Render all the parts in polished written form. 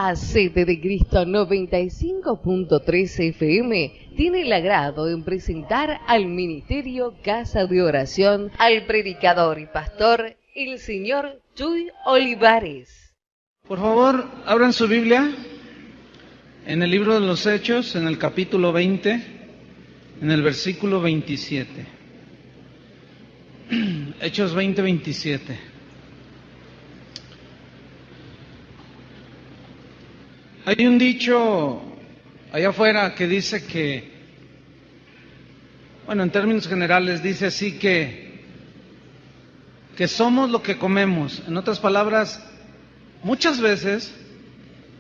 Hacete de Cristo 95.3 FM tiene el agrado en presentar al Ministerio Casa de Oración al predicador y pastor, el señor Chuy Olivares. Por favor, abran su Biblia en el libro de los Hechos, en el capítulo 20, en el versículo 27. Hechos 20, 27. Hay un dicho allá afuera que dice que, bueno, en términos generales dice así que somos lo que comemos. En otras palabras, muchas veces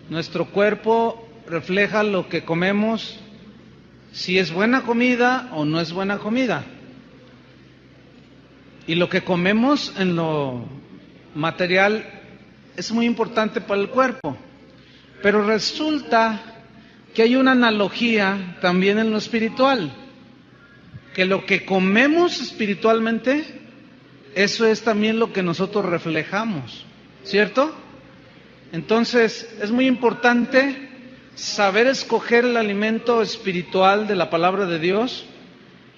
nuestro cuerpo refleja lo que comemos, si es buena comida o no es buena comida. Y lo que comemos en lo material es muy importante para el cuerpo. Pero resulta que hay una analogía también en lo espiritual, que lo que comemos espiritualmente, eso es también lo que nosotros reflejamos, ¿cierto? Entonces es muy importante saber escoger el alimento espiritual de la palabra de Dios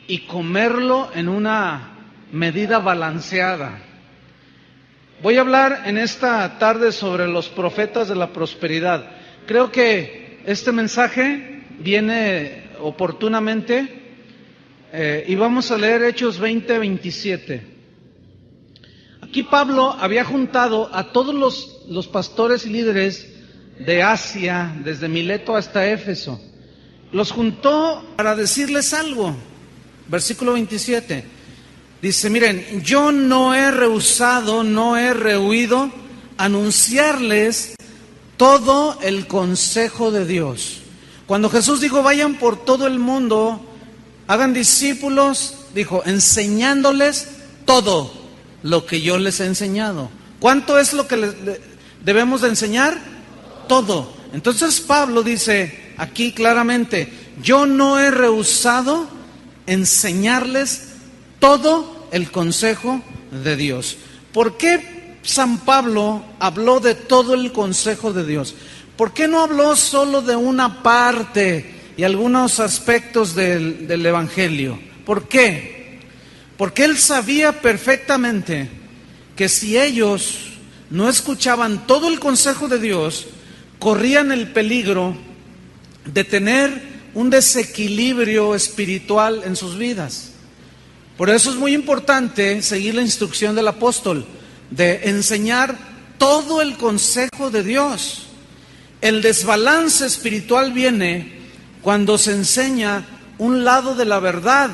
y comerlo en una medida balanceada. Voy a hablar en esta tarde sobre los profetas de la prosperidad. Creo que este mensaje viene oportunamente y vamos a leer Hechos 20, 27. Aquí Pablo había juntado a todos los pastores y líderes de Asia, desde Mileto hasta Éfeso. Los juntó para decirles algo. Versículo 27. Dice, miren, yo no he rehusado, no he rehuido anunciarles todo el consejo de Dios. Cuando Jesús dijo, vayan por todo el mundo, hagan discípulos, dijo, enseñándoles todo lo que yo les he enseñado. ¿Cuánto es lo que debemos de enseñar? Todo. Entonces Pablo dice aquí claramente, yo no he rehusado enseñarles todo el consejo de Dios. ¿Por qué San Pablo habló de todo el consejo de Dios? ¿Por qué no habló solo de una parte y algunos aspectos del Evangelio? ¿Por qué? Porque él sabía perfectamente que si ellos no escuchaban todo el consejo de Dios, corrían el peligro de tener un desequilibrio espiritual en sus vidas. Por eso es muy importante seguir la instrucción del apóstol de enseñar todo el consejo de Dios. El desbalance espiritual viene cuando se enseña un lado de la verdad,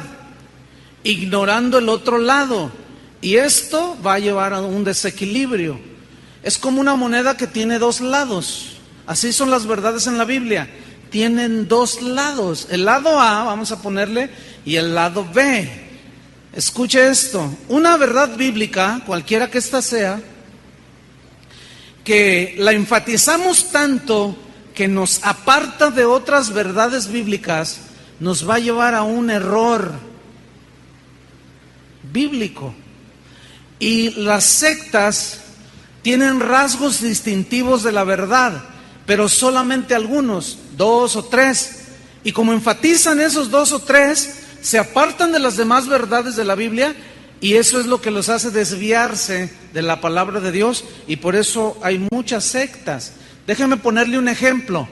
ignorando el otro lado. Y esto va a llevar a un desequilibrio. Es como una moneda que tiene dos lados. Así son las verdades en la Biblia. Tienen dos lados. El lado A, vamos a ponerle, y el lado B. Escuche esto, una verdad bíblica, cualquiera que ésta sea, que la enfatizamos tanto que nos aparta de otras verdades bíblicas, nos va a llevar a un error bíblico. Y las sectas tienen rasgos distintivos de la verdad, pero solamente algunos, 2 o 3. Y como enfatizan esos 2 o 3, se apartan de las demás verdades de la Biblia y eso es lo que los hace desviarse de la palabra de Dios y por eso hay muchas sectas. Déjenme ponerle un ejemplo.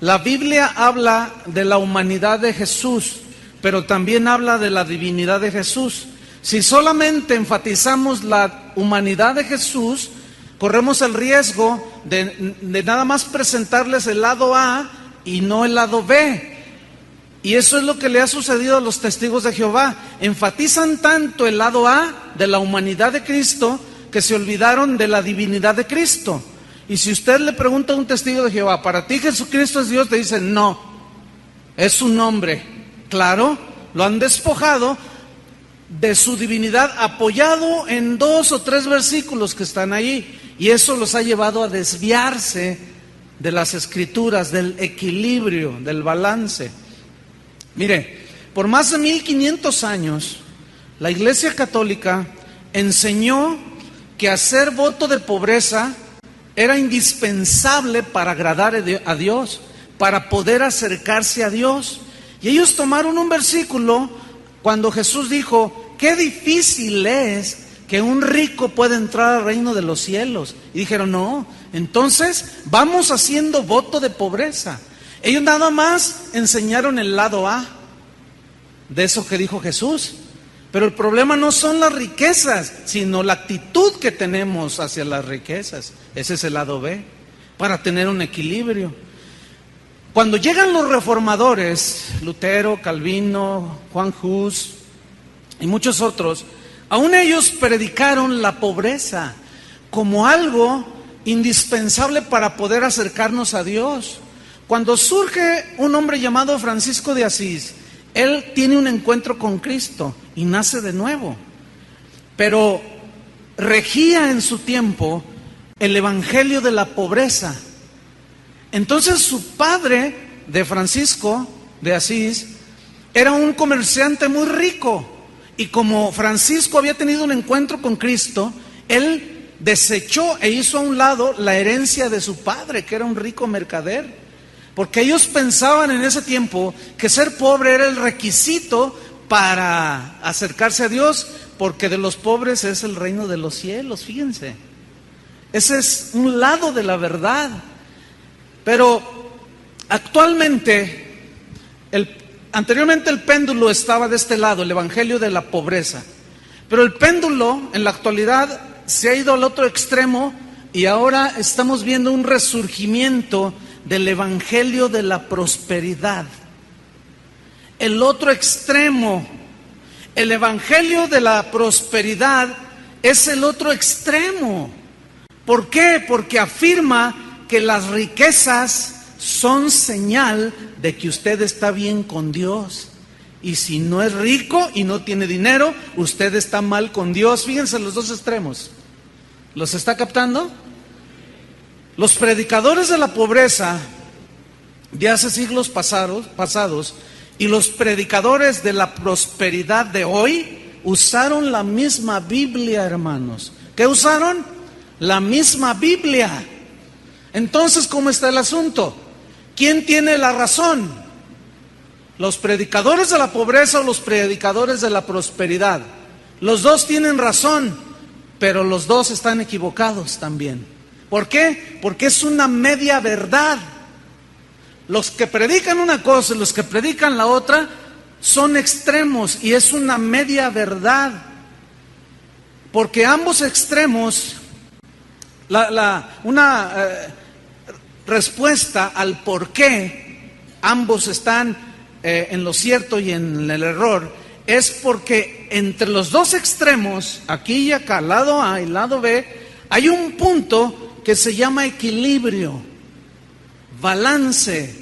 La Biblia habla de la humanidad de Jesús, pero también habla de la divinidad de Jesús. Si solamente enfatizamos la humanidad de Jesús, corremos el riesgo de nada más presentarles el lado A y no el lado B. Y eso es lo que le ha sucedido a los testigos de Jehová. Enfatizan tanto el lado A de la humanidad de Cristo que se olvidaron de la divinidad de Cristo. Y si usted le pregunta a un testigo de Jehová, ¿para ti Jesucristo es Dios? Te dice, no, es un hombre. Claro, lo han despojado de su divinidad apoyado en 2 o 3 versículos que están ahí. Y eso los ha llevado a desviarse de las Escrituras, del equilibrio, del balance. Mire, por más de 1500 años, la Iglesia Católica enseñó que hacer voto de pobreza era indispensable para agradar a Dios, para poder acercarse a Dios. Y ellos tomaron un versículo cuando Jesús dijo: qué difícil es que un rico pueda entrar al reino de los cielos. Y dijeron: no, entonces vamos haciendo voto de pobreza. Ellos nada más enseñaron el lado A de eso que dijo Jesús. Pero el problema no son las riquezas, sino la actitud que tenemos hacia las riquezas. Ese es el lado B, para tener un equilibrio. Cuando llegan los reformadores, Lutero, Calvino, Juan Hus y muchos otros, aún ellos predicaron la pobreza como algo indispensable para poder acercarnos a Dios. Cuando surge un hombre llamado Francisco de Asís, él tiene un encuentro con Cristo y nace de nuevo. Pero regía en su tiempo el evangelio de la pobreza. Entonces su padre de Francisco de Asís era un comerciante muy rico. Y como Francisco había tenido un encuentro con Cristo, él desechó e hizo a un lado la herencia de su padre, que era un rico mercader. Porque ellos pensaban en ese tiempo que ser pobre era el requisito para acercarse a Dios, porque de los pobres es el reino de los cielos, fíjense. Ese es un lado de la verdad. Pero actualmente, anteriormente el péndulo estaba de este lado, el evangelio de la pobreza. Pero el péndulo en la actualidad se ha ido al otro extremo y ahora estamos viendo un resurgimiento del evangelio de la prosperidad. El otro extremo, el evangelio de la prosperidad es el otro extremo. ¿Por qué? Porque afirma que las riquezas son señal de que usted está bien con Dios. Y si no es rico y no tiene dinero, usted está mal con Dios. Fíjense los dos extremos. ¿Los está captando? Los predicadores de la pobreza de hace siglos pasados y los predicadores de la prosperidad de hoy usaron la misma Biblia, hermanos. ¿Qué usaron? La misma Biblia. Entonces, ¿cómo está el asunto? ¿Quién tiene la razón? ¿Los predicadores de la pobreza o los predicadores de la prosperidad? Los dos tienen razón, pero los dos están equivocados también. ¿Por qué? Porque es una media verdad. Los que predican una cosa y los que predican la otra son extremos y es una media verdad. Porque ambos extremos, una respuesta al por qué ambos están en lo cierto y en el error, es porque entre los dos extremos, aquí y acá, lado A y lado B, hay un punto que se llama equilibrio, balance.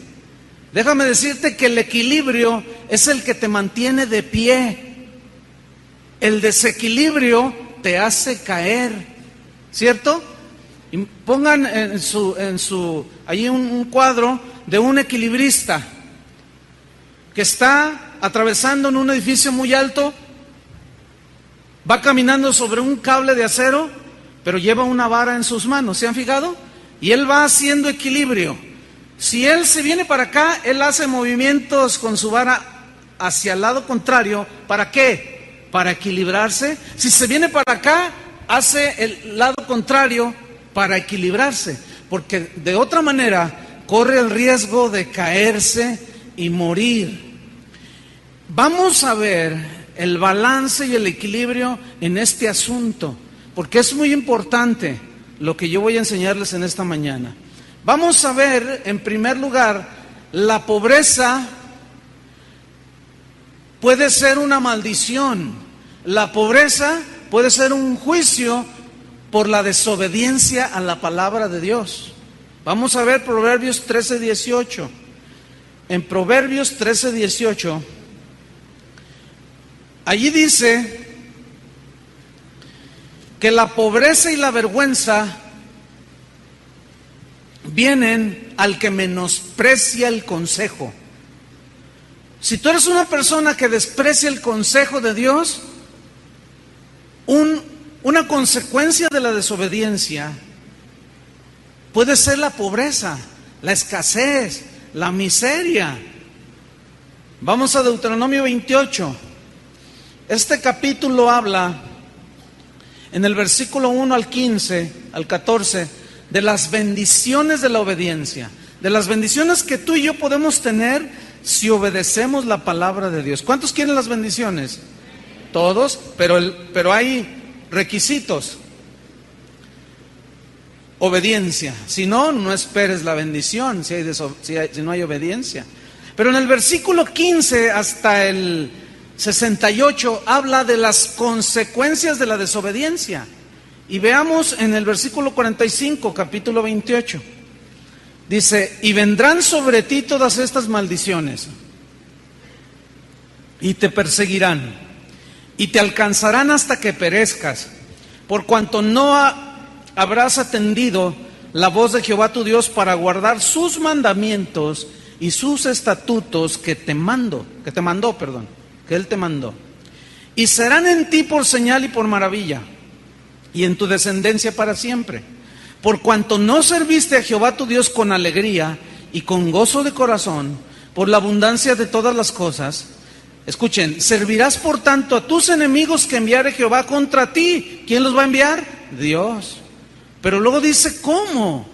Déjame decirte que el equilibrio es el que te mantiene de pie. El desequilibrio te hace caer, ¿cierto? Y pongan allí un cuadro de un equilibrista que está atravesando en un edificio muy alto, va caminando sobre un cable de acero, pero lleva una vara en sus manos, ¿se han fijado? Y él va haciendo equilibrio. Si él se viene para acá, él hace movimientos con su vara hacia el lado contrario. ¿Para qué? Para equilibrarse. Si se viene para acá, hace el lado contrario para equilibrarse. Porque de otra manera corre el riesgo de caerse y morir. Vamos a ver el balance y el equilibrio en este asunto, porque es muy importante lo que yo voy a enseñarles en esta mañana. Vamos a ver, en primer lugar, la pobreza puede ser una maldición. La pobreza puede ser un juicio por la desobediencia a la palabra de Dios. Vamos a ver Proverbios 13:18. En Proverbios 13:18, allí dice que la pobreza y la vergüenza vienen al que menosprecia el consejo. Si tú eres una persona que desprecia el consejo de Dios, una consecuencia de la desobediencia puede ser la pobreza, la escasez, la miseria. Vamos a Deuteronomio 28. Este capítulo habla en el versículo 1 al 15, al 14, de las bendiciones de la obediencia, de las bendiciones que tú y yo podemos tener si obedecemos la palabra de Dios. ¿Cuántos quieren las bendiciones? Todos, pero hay requisitos. Obediencia. Si no, no esperes la bendición si no hay obediencia. Pero en el versículo 15 hasta el 68 habla de las consecuencias de la desobediencia. Y veamos en el versículo 45, capítulo 28. Dice: y vendrán sobre ti todas estas maldiciones, y te perseguirán, y te alcanzarán hasta que perezcas, por cuanto no habrás atendido la voz de Jehová tu Dios para guardar sus mandamientos y sus estatutos que Él te mandó. Y serán en ti por señal y por maravilla, y en tu descendencia para siempre, por cuanto no serviste a Jehová tu Dios con alegría y con gozo de corazón, por la abundancia de todas las cosas. Escuchen: servirás por tanto a tus enemigos que enviare Jehová contra ti. ¿Quién los va a enviar? Dios. Pero luego dice cómo: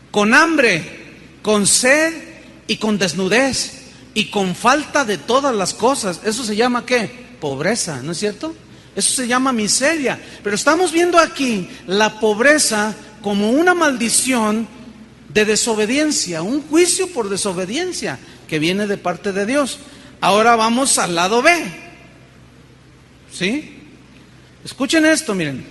con hambre, con sed y con desnudez y con falta de todas las cosas. ¿Eso se llama qué? Pobreza, ¿no es cierto? Eso se llama miseria. Pero estamos viendo aquí la pobreza como una maldición de desobediencia, un juicio por desobediencia que viene de parte de Dios. Ahora vamos al lado B. ¿Sí? Escuchen esto, miren.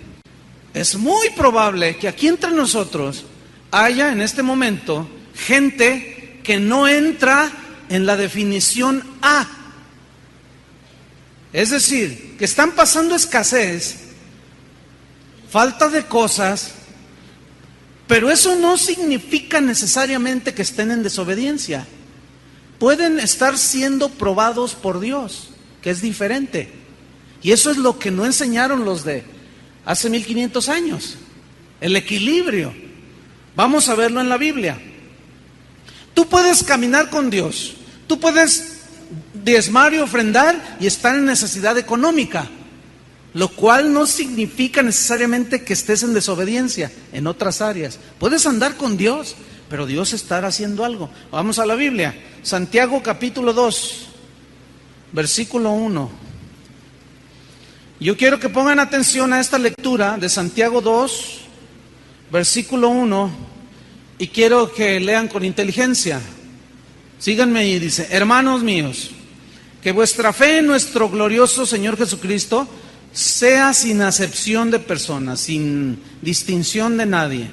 Es muy probable que aquí entre nosotros haya en este momento gente que no entra en la definición A. Es decir, que están pasando escasez, falta de cosas, pero eso no significa necesariamente que estén en desobediencia. Pueden estar siendo probados por Dios, que es diferente. Y eso es lo que no enseñaron los de hace 1500 años. El equilibrio. Vamos a verlo en la Biblia. Tú puedes caminar con Dios. Tú puedes diezmar y ofrendar y estar en necesidad económica, lo cual no significa necesariamente que estés en desobediencia en otras áreas. Puedes andar con Dios, pero Dios estará haciendo algo. Vamos a la Biblia. Santiago capítulo 2, versículo 1. Yo quiero que pongan atención a esta lectura de Santiago 2, versículo 1, y quiero que lean con inteligencia. Síganme y dice: hermanos míos, que vuestra fe en nuestro glorioso Señor Jesucristo sea sin acepción de personas, sin distinción de nadie.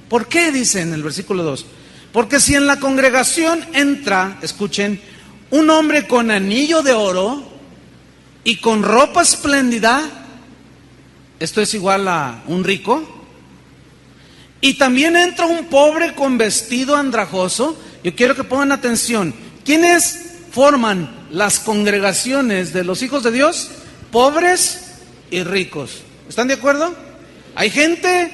¿Por qué? Dice en el versículo 2. Porque si en la congregación entra, escuchen, un hombre con anillo de oro y con ropa espléndida, esto es igual a un rico, y también entra un pobre con vestido andrajoso. Yo quiero que pongan atención. ¿Quiénes forman las congregaciones de los hijos de Dios? Pobres y ricos. ¿Están de acuerdo? Hay gente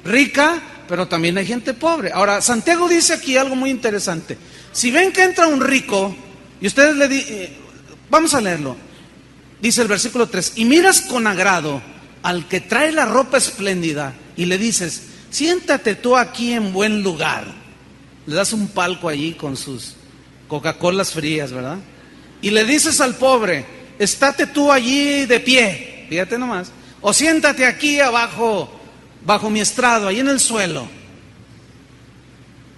rica, pero también hay gente pobre. Ahora, Santiago dice aquí algo muy interesante. Si ven que entra un rico, y ustedes vamos a leerlo. Dice el versículo 3: y miras con agrado al que trae la ropa espléndida y le dices: siéntate tú aquí en buen lugar. Le das un palco allí con sus Coca-Colas frías, ¿verdad? Y le dices al pobre: estate tú allí de pie, fíjate nomás, o siéntate aquí abajo, bajo mi estrado, ahí en el suelo.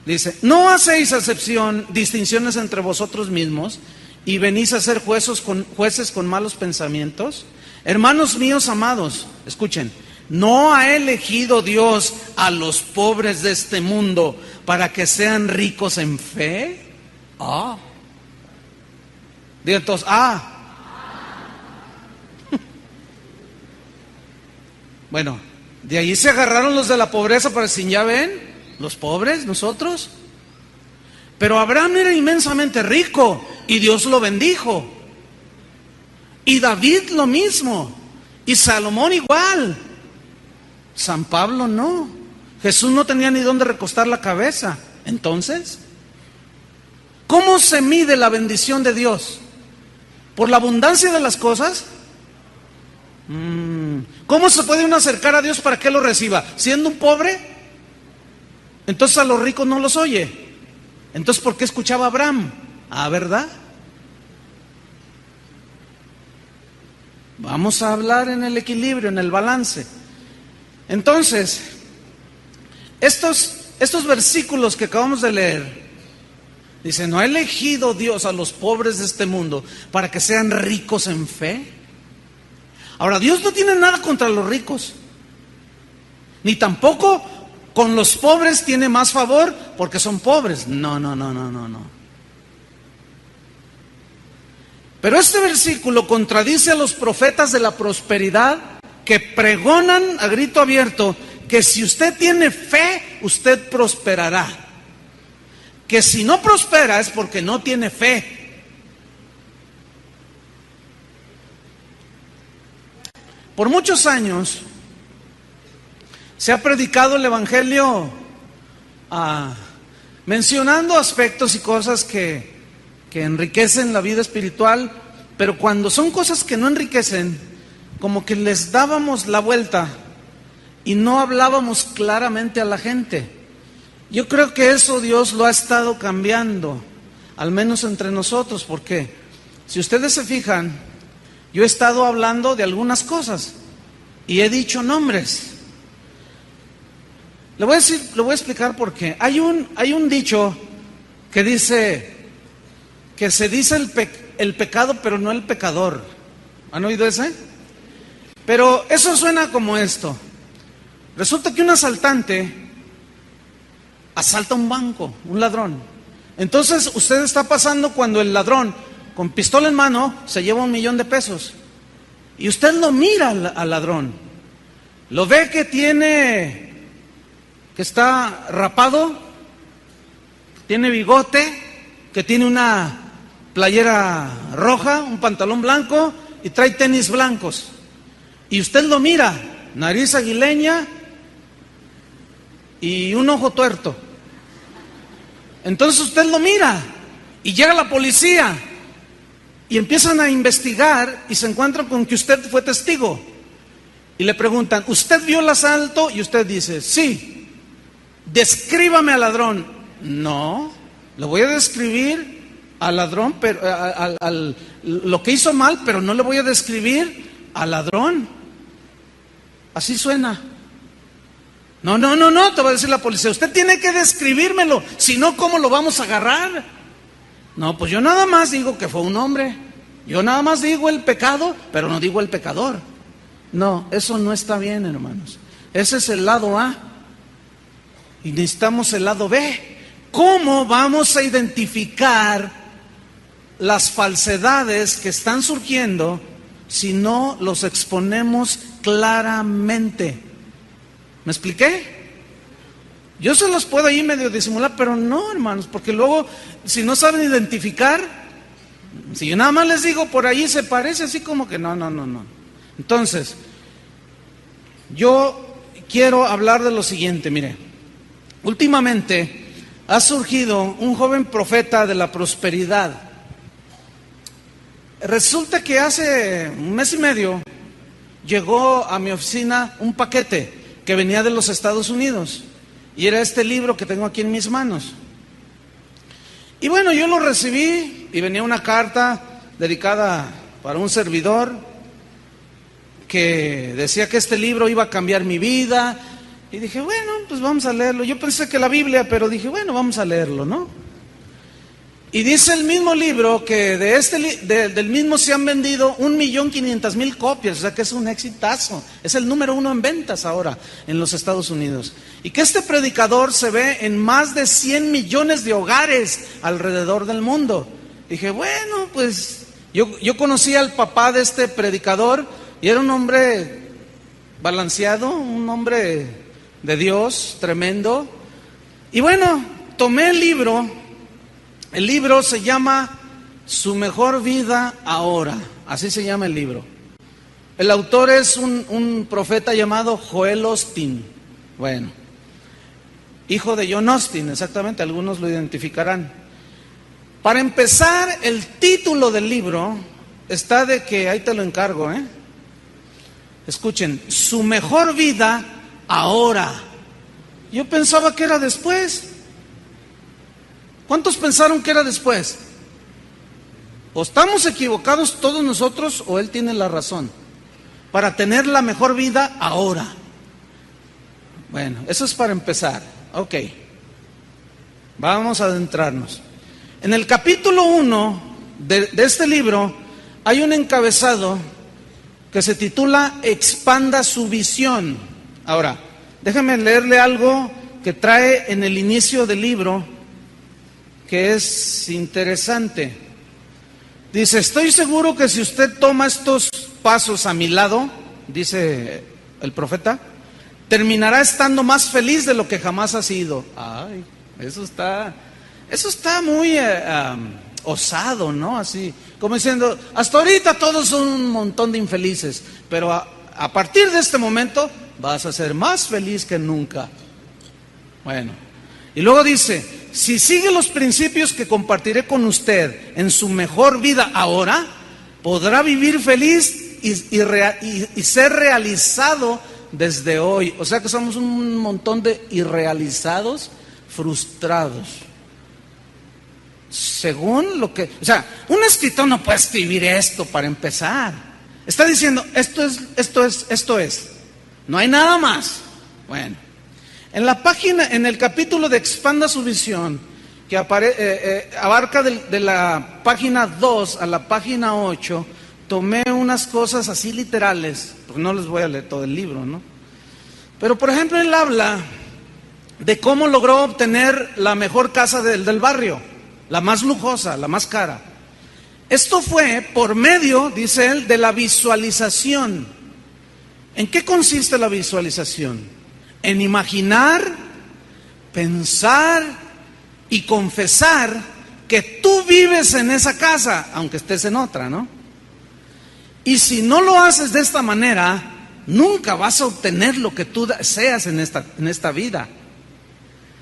Dice: ¿no hacéis distinciones entre vosotros mismos y venís a ser jueces con malos pensamientos? Hermanos míos amados, escuchen, ¿no ha elegido Dios a los pobres de este mundo para que sean ricos en fe? Digan todos: Bueno, de ahí se agarraron los de la pobreza para decir: ya ven, los pobres, nosotros. Pero Abraham era inmensamente rico y Dios lo bendijo. Y David lo mismo. Y Salomón igual. San Pablo no. Jesús no tenía ni dónde recostar la cabeza. Entonces, ¿cómo se mide la bendición de Dios? ¿Por la abundancia de las cosas? ¿Cómo se puede uno acercar a Dios para que lo reciba? ¿Siendo un pobre? Entonces a los ricos no los oye. Entonces, ¿por qué escuchaba a Abraham? Ah, ¿verdad? Vamos a hablar en el equilibrio, en el balance. Entonces, estos versículos que acabamos de leer, dice, ¿no ha elegido Dios a los pobres de este mundo para que sean ricos en fe? Ahora, Dios no tiene nada contra los ricos, ni tampoco con los pobres tiene más favor porque son pobres. No. Pero este versículo contradice a los profetas de la prosperidad que pregonan a grito abierto que si usted tiene fe, usted prosperará. Que si no prospera es porque no tiene fe. Por muchos años se ha predicado el Evangelio mencionando aspectos y cosas que enriquecen la vida espiritual, pero cuando son cosas que no enriquecen, como que les dábamos la vuelta y no hablábamos claramente a la gente. Yo creo que eso Dios lo ha estado cambiando, al menos entre nosotros, porque si ustedes se fijan, yo he estado hablando de algunas cosas y he dicho nombres. Le voy a explicar por qué. Hay un dicho que dice que se dice el pecado, pero no el pecador. ¿Han oído ese? Pero eso suena como esto. Resulta que un asaltante asalta un banco, un ladrón. Entonces usted está pasando cuando el ladrón, con pistola en mano, se lleva $1,000,000. Y usted lo mira al ladrón. Lo ve que está rapado, tiene bigote, que tiene una playera roja, un pantalón blanco y trae tenis blancos. Y usted lo mira, nariz aguileña y un ojo tuerto. Entonces usted lo mira y llega la policía y empiezan a investigar y se encuentran con que usted fue testigo. Y le preguntan, ¿usted vio el asalto? Y usted dice, sí. Descríbame al ladrón. No, le voy a describir al ladrón, pero lo que hizo mal, pero no le voy a describir al ladrón. Así suena. No, te va a decir la policía, usted tiene que describírmelo, si no, ¿cómo lo vamos a agarrar? No, pues yo nada más digo que fue un hombre. Yo nada más digo el pecado, pero no digo el pecador. No, eso no está bien, hermanos. Ese es el lado A. Y necesitamos el lado B. ¿Cómo vamos a identificar las falsedades que están surgiendo si no los exponemos claramente? ¿Me expliqué? Yo se los puedo ahí medio disimular, pero no, hermanos, porque luego, si no saben identificar, si yo nada más les digo por ahí se parece, así como que no. Entonces, yo quiero hablar de lo siguiente, mire. Últimamente ha surgido un joven profeta de la prosperidad. Resulta que hace un mes y medio llegó a mi oficina un paquete que venía de los Estados Unidos y era este libro que tengo aquí en mis manos. Y bueno, yo lo recibí y venía una carta dedicada para un servidor que decía que este libro iba a cambiar mi vida. Y dije, bueno, pues vamos a leerlo. Yo pensé que la Biblia, pero dije, bueno, vamos a leerlo, ¿no? Y dice el mismo libro que del mismo se han vendido 1,500,000 copias, o sea que es un exitazo. Es el número 1 en ventas ahora en los Estados Unidos. Y que este predicador se ve en más de 100 millones de hogares alrededor del mundo. Dije, bueno, pues yo conocí al papá de este predicador y era un hombre balanceado, un hombre de Dios, tremendo. Y bueno, tomé el libro. El libro se llama Su mejor vida ahora. Así se llama el libro. El autor es un profeta llamado Joel Osteen. Bueno, hijo de John Austin, exactamente, algunos lo identificarán. Para empezar, el título del libro está de que, ahí te lo encargo, escuchen, su mejor vida ahora. Yo pensaba que era después. ¿Cuántos pensaron que era después? O estamos equivocados todos nosotros o él tiene la razón. Para tener la mejor vida ahora. Bueno, eso es para empezar. Ok. Vamos a adentrarnos. En el capítulo 1 de este libro hay un encabezado que se titula Expanda su visión. Ahora, déjame leerle algo que trae en el inicio del libro que es interesante. Dice, estoy seguro que si usted toma estos pasos a mi lado, dice el profeta, terminará estando más feliz de lo que jamás ha sido. Ay, eso está muy osado, ¿no? Así, como diciendo, hasta ahorita todos son un montón de infelices, pero a partir de este momento vas a ser más feliz que nunca. Bueno, y luego dice, si sigue los principios que compartiré con usted en su mejor vida ahora, podrá vivir feliz y ser realizado desde hoy. O sea que somos un montón de irrealizados, frustrados. Según lo que, o sea, un escritor no puede escribir esto para empezar. Está diciendo, esto es. No hay nada más. Bueno, en la página, en el capítulo de Expanda su visión, que abarca de la página 2 a la página 8, tomé unas cosas así literales, porque no les voy a leer todo el libro, ¿no? Pero por ejemplo, él habla de cómo logró obtener la mejor casa del barrio, la más lujosa, la más cara. Esto fue por medio, dice él, de la visualización. ¿En qué consiste la visualización? En imaginar, pensar y confesar que tú vives en esa casa, aunque estés en otra, ¿no? Y si no lo haces de esta manera, nunca vas a obtener lo que tú deseas en esta vida.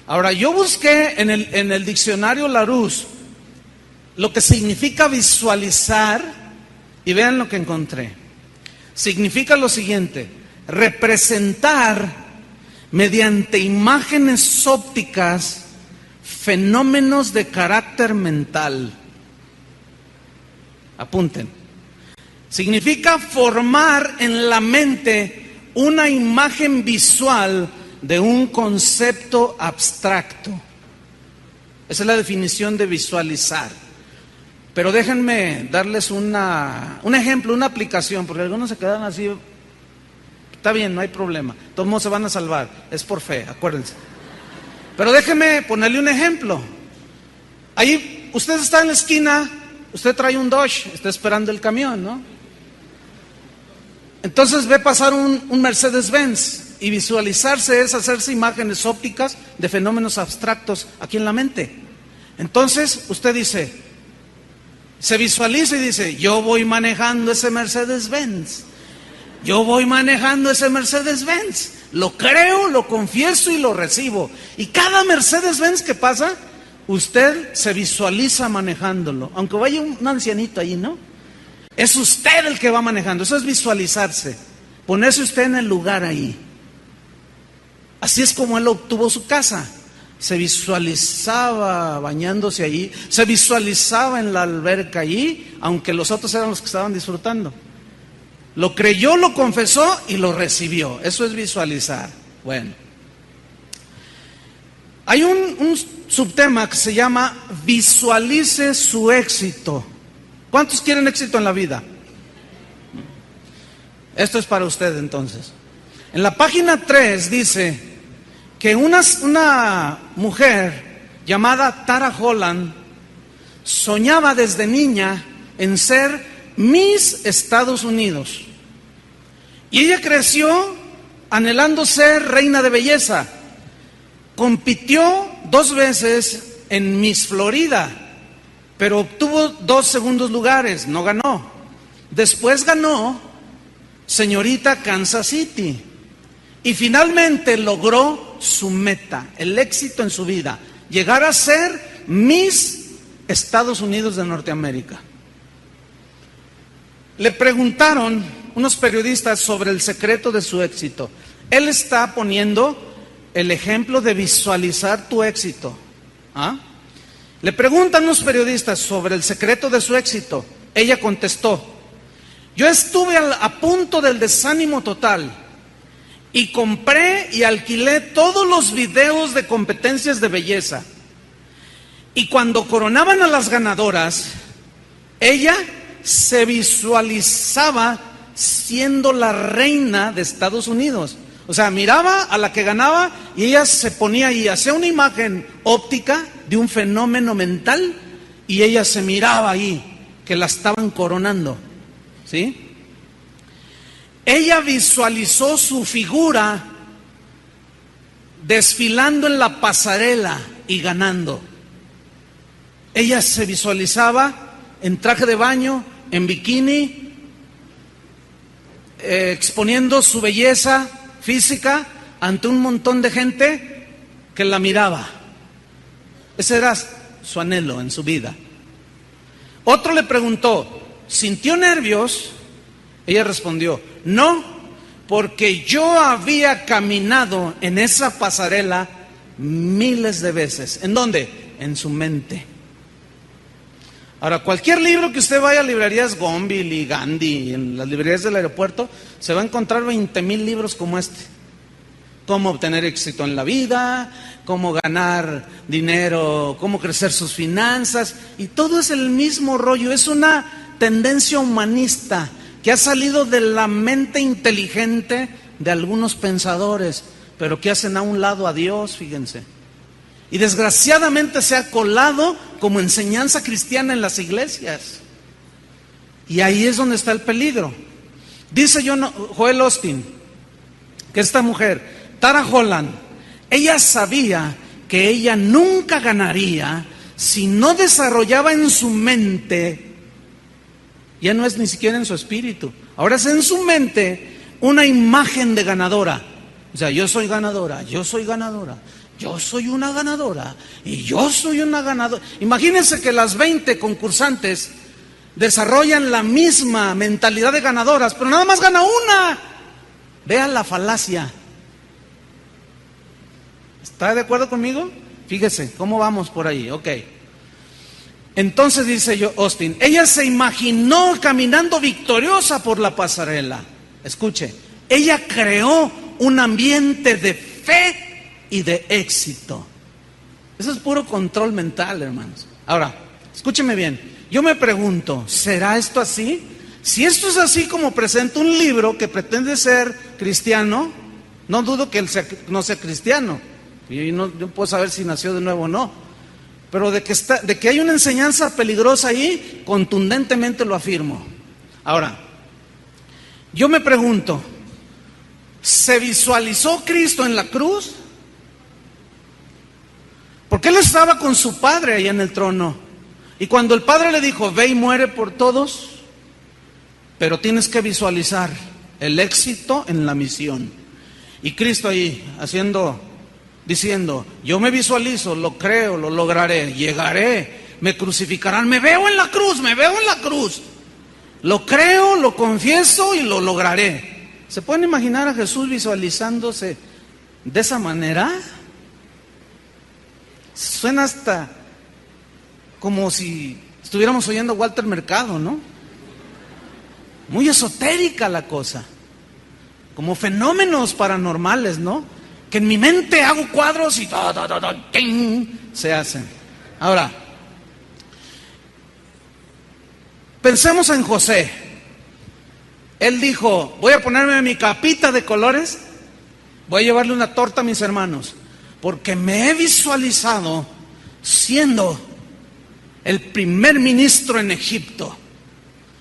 Ahora, yo busqué en el diccionario Larousse lo que significa visualizar y vean lo que encontré. Significa lo siguiente: representar mediante imágenes ópticas fenómenos de carácter mental. Apunten. Significa formar en la mente una imagen visual de un concepto abstracto. Esa es la definición de visualizar. Pero déjenme darles un ejemplo, una aplicación, porque algunos se quedan así. Está bien, no hay problema. Todos modos se van a salvar. Es por fe, acuérdense. Pero déjenme ponerle un ejemplo. Ahí, usted está en la esquina, usted trae un Dodge, está esperando el camión, ¿no? Entonces ve pasar un Mercedes-Benz y visualizarse es hacerse imágenes ópticas de fenómenos abstractos aquí en la mente. Entonces usted dice, se visualiza y dice, yo voy manejando ese Mercedes-Benz. Yo voy manejando ese Mercedes-Benz. Lo creo, lo confieso y lo recibo. Y cada Mercedes-Benz que pasa, usted se visualiza manejándolo. Aunque vaya un ancianito ahí, ¿no? Es usted el que va manejando. Eso es visualizarse. Ponerse usted en el lugar ahí. Así es como él obtuvo su casa. Se visualizaba bañándose allí. Se visualizaba en la alberca allí, aunque los otros eran los que estaban disfrutando. Lo creyó, lo confesó y lo recibió. Eso es visualizar. Bueno. Hay un subtema que se llama visualice su éxito. ¿Cuántos quieren éxito en la vida? Esto es para usted entonces. En la página 3 dice que una mujer llamada Tara Holland soñaba desde niña en ser Miss Estados Unidos. Y ella creció anhelando ser reina de belleza. Compitió 2 veces en Miss Florida, pero obtuvo 2 segundos lugares, no ganó. Después ganó señorita Kansas City. y finalmente logró su meta, el éxito en su vida, llegar a ser Miss Estados Unidos de Norteamérica. Le preguntaron unos periodistas sobre el secreto de su éxito. Él está poniendo el ejemplo de visualizar tu éxito. Le preguntan unos periodistas sobre el secreto de su éxito. Ella contestó: yo estuve a punto del desánimo total y compré y alquilé todos los videos de competencias de belleza. Y cuando coronaban a las ganadoras, ella se visualizaba siendo la reina de Estados Unidos. O sea, miraba a la que ganaba y ella se ponía ahí, hacía una imagen óptica de un fenómeno mental y ella se miraba ahí, que la estaban coronando, ¿sí? Ella visualizó su figura desfilando en la pasarela y ganando. Ella se visualizaba en traje de baño, en bikini, exponiendo su belleza física ante un montón de gente que la miraba. Ese era su anhelo en su vida. Otro le preguntó: ¿sintió nervios? Ella respondió: no, porque yo había caminado en esa pasarela miles de veces. ¿En dónde? En su mente. Ahora, cualquier libro que usted vaya a librerías Gonville y Gandhi, en las librerías del aeropuerto, se va a encontrar 20,000 libros como este. Cómo obtener éxito en la vida, cómo ganar dinero, cómo crecer sus finanzas, y todo es el mismo rollo. Es una tendencia humanista que ha salido de la mente inteligente de algunos pensadores, pero que hacen a un lado a Dios, fíjense. Y desgraciadamente se ha colado como enseñanza cristiana en las iglesias. Y ahí es donde está el peligro. Dice Joel Osteen que esta mujer, Tara Holland, ella sabía que ella nunca ganaría si no desarrollaba en su mente, ya no es ni siquiera en su espíritu, ahora es en su mente, una imagen de ganadora. O sea, yo soy ganadora, yo soy ganadora, yo soy una ganadora y yo soy una ganadora. Imagínense que las 20 concursantes desarrollan la misma mentalidad de ganadoras, pero nada más gana una. Vean la falacia. ¿Está de acuerdo conmigo? Fíjese, ¿cómo vamos por ahí? Ok. Entonces dice Osteen, ella se imaginó caminando victoriosa por la pasarela. Escuche, ella creó un ambiente de fe y de éxito. Eso es puro control mental, hermanos. Ahora, escúcheme bien. Yo me pregunto, ¿será esto así? Si esto es así como presenta un libro que pretende ser cristiano, no dudo que él no sea cristiano. Yo puedo saber si nació de nuevo o no. Pero de que hay una enseñanza peligrosa ahí, contundentemente lo afirmo. Ahora, yo me pregunto, ¿se visualizó Cristo en la cruz? Porque Él estaba con su Padre ahí en el trono. Y cuando el Padre le dijo, ve y muere por todos, pero tienes que visualizar el éxito en la misión. Y Cristo ahí diciendo, yo me visualizo, lo creo, lo lograré, llegaré, me crucificarán, me veo en la cruz. Lo creo, lo confieso y lo lograré. ¿Se pueden imaginar a Jesús visualizándose de esa manera? Suena hasta como si estuviéramos oyendo a Walter Mercado, ¿no? Muy esotérica la cosa, como fenómenos paranormales, ¿no? Que en mi mente hago cuadros y se hacen. Ahora, pensemos en José. Él dijo, voy a ponerme mi capita de colores, voy a llevarle una torta a mis hermanos, porque me he visualizado siendo el primer ministro en Egipto.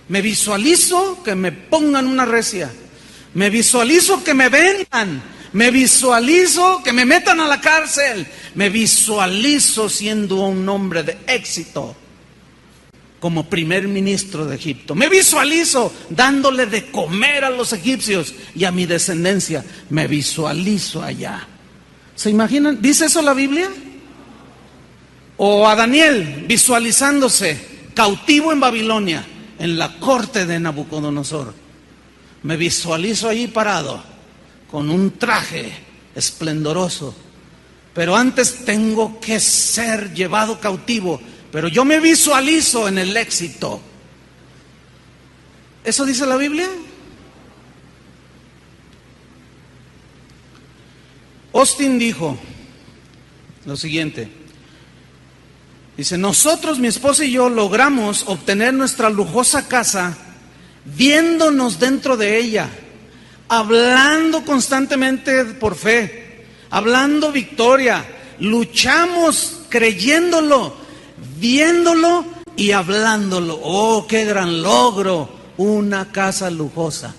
Me visualizo que me pongan una recia, me visualizo que me vendan, me visualizo que me metan a la cárcel, me visualizo siendo un hombre de éxito. como primer ministro de Egipto. Me visualizo dándole de comer a los egipcios y a mi descendencia. Me visualizo allá. ¿Se imaginan? ¿Dice eso la Biblia? O a Daniel visualizándose cautivo en Babilonia, en la corte de Nabucodonosor. Me visualizo allí parado con un traje esplendoroso, pero antes tengo que ser llevado cautivo. Pero yo me visualizo en el éxito. ¿Eso dice la Biblia? Austin dijo lo siguiente. Dice, nosotros, mi esposa y yo, logramos obtener nuestra lujosa casa viéndonos dentro de ella, hablando constantemente por fe, hablando victoria, luchamos creyéndolo, viéndolo y hablándolo. ¡Oh, qué gran logro! Una casa lujosa.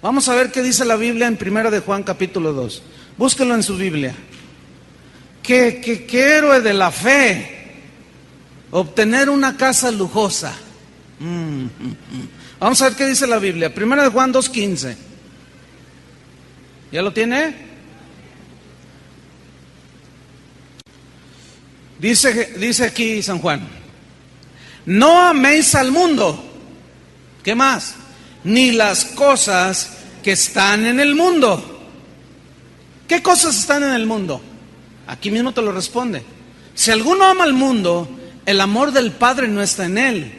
Vamos a ver qué dice la Biblia en 1 de Juan capítulo 2. Búsquelo en su Biblia. ¿Qué héroe de la fe? Obtener una casa lujosa. Vamos a ver qué dice la Biblia. 1 de Juan 2:15. ¿Ya lo tiene? Dice aquí San Juan, no améis al mundo. ¿Qué más? Ni las cosas que están en el mundo. ¿Qué cosas están en el mundo? Aquí mismo te lo responde. Si alguno ama al mundo, el amor del Padre no está en él.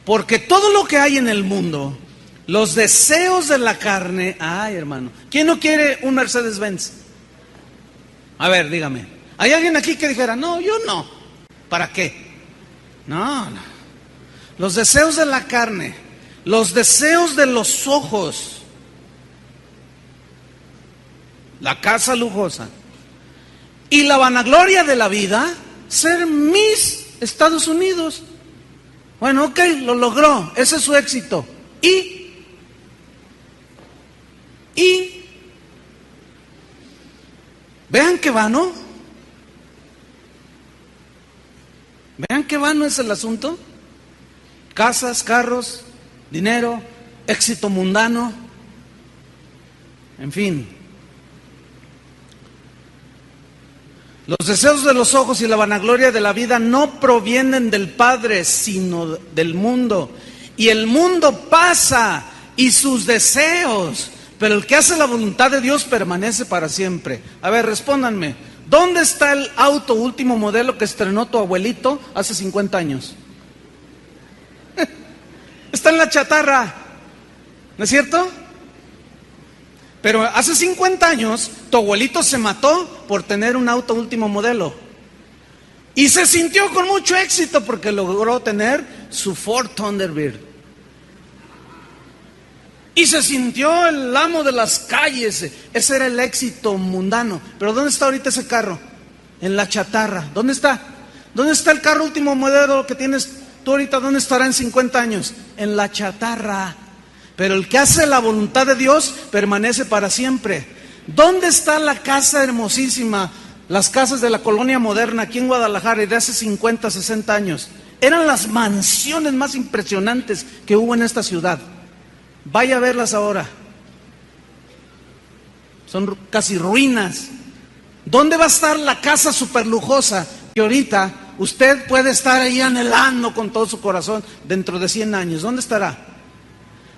Porque todo lo que hay en el mundo, los deseos de la carne. Ay, hermano, ¿quién no quiere un Mercedes-Benz? A ver, dígame. ¿Hay alguien aquí que dijera, no, yo no? ¿Para qué? No. Los deseos de la carne, los deseos de los ojos, la casa lujosa y la vanagloria de la vida, ser Miss Estados Unidos. Bueno, ok, lo logró, ese es su éxito. Y vean qué vano. Vean qué vano es el asunto. Casas, carros, dinero, éxito mundano, en fin. Los deseos de los ojos y la vanagloria de la vida no provienen del Padre, sino del mundo. Y el mundo pasa y sus deseos, pero el que hace la voluntad de Dios permanece para siempre. A ver, respóndanme. ¿Dónde está el auto último modelo que estrenó tu abuelito hace 50 años? Está en la chatarra, ¿no es cierto? Pero hace 50 años tu abuelito se mató por tener un auto último modelo. Y se sintió con mucho éxito porque logró tener su Ford Thunderbird. Y se sintió el amo de las calles. Ese era el éxito mundano. Pero ¿dónde está ahorita ese carro? En la chatarra. ¿Dónde está? ¿Dónde está el carro último modelo que tienes tú ahorita? ¿Dónde estará en 50 años? En la chatarra. Pero el que hace la voluntad de Dios permanece para siempre. ¿Dónde está la casa hermosísima? Las casas de la colonia moderna aquí en Guadalajara y de hace 50, 60 años. Eran las mansiones más impresionantes que hubo en esta ciudad. Vaya a verlas ahora. Son casi ruinas. ¿Dónde va a estar la casa super lujosa que ahorita usted puede estar ahí anhelando con todo su corazón dentro de 100 años? ¿Dónde estará?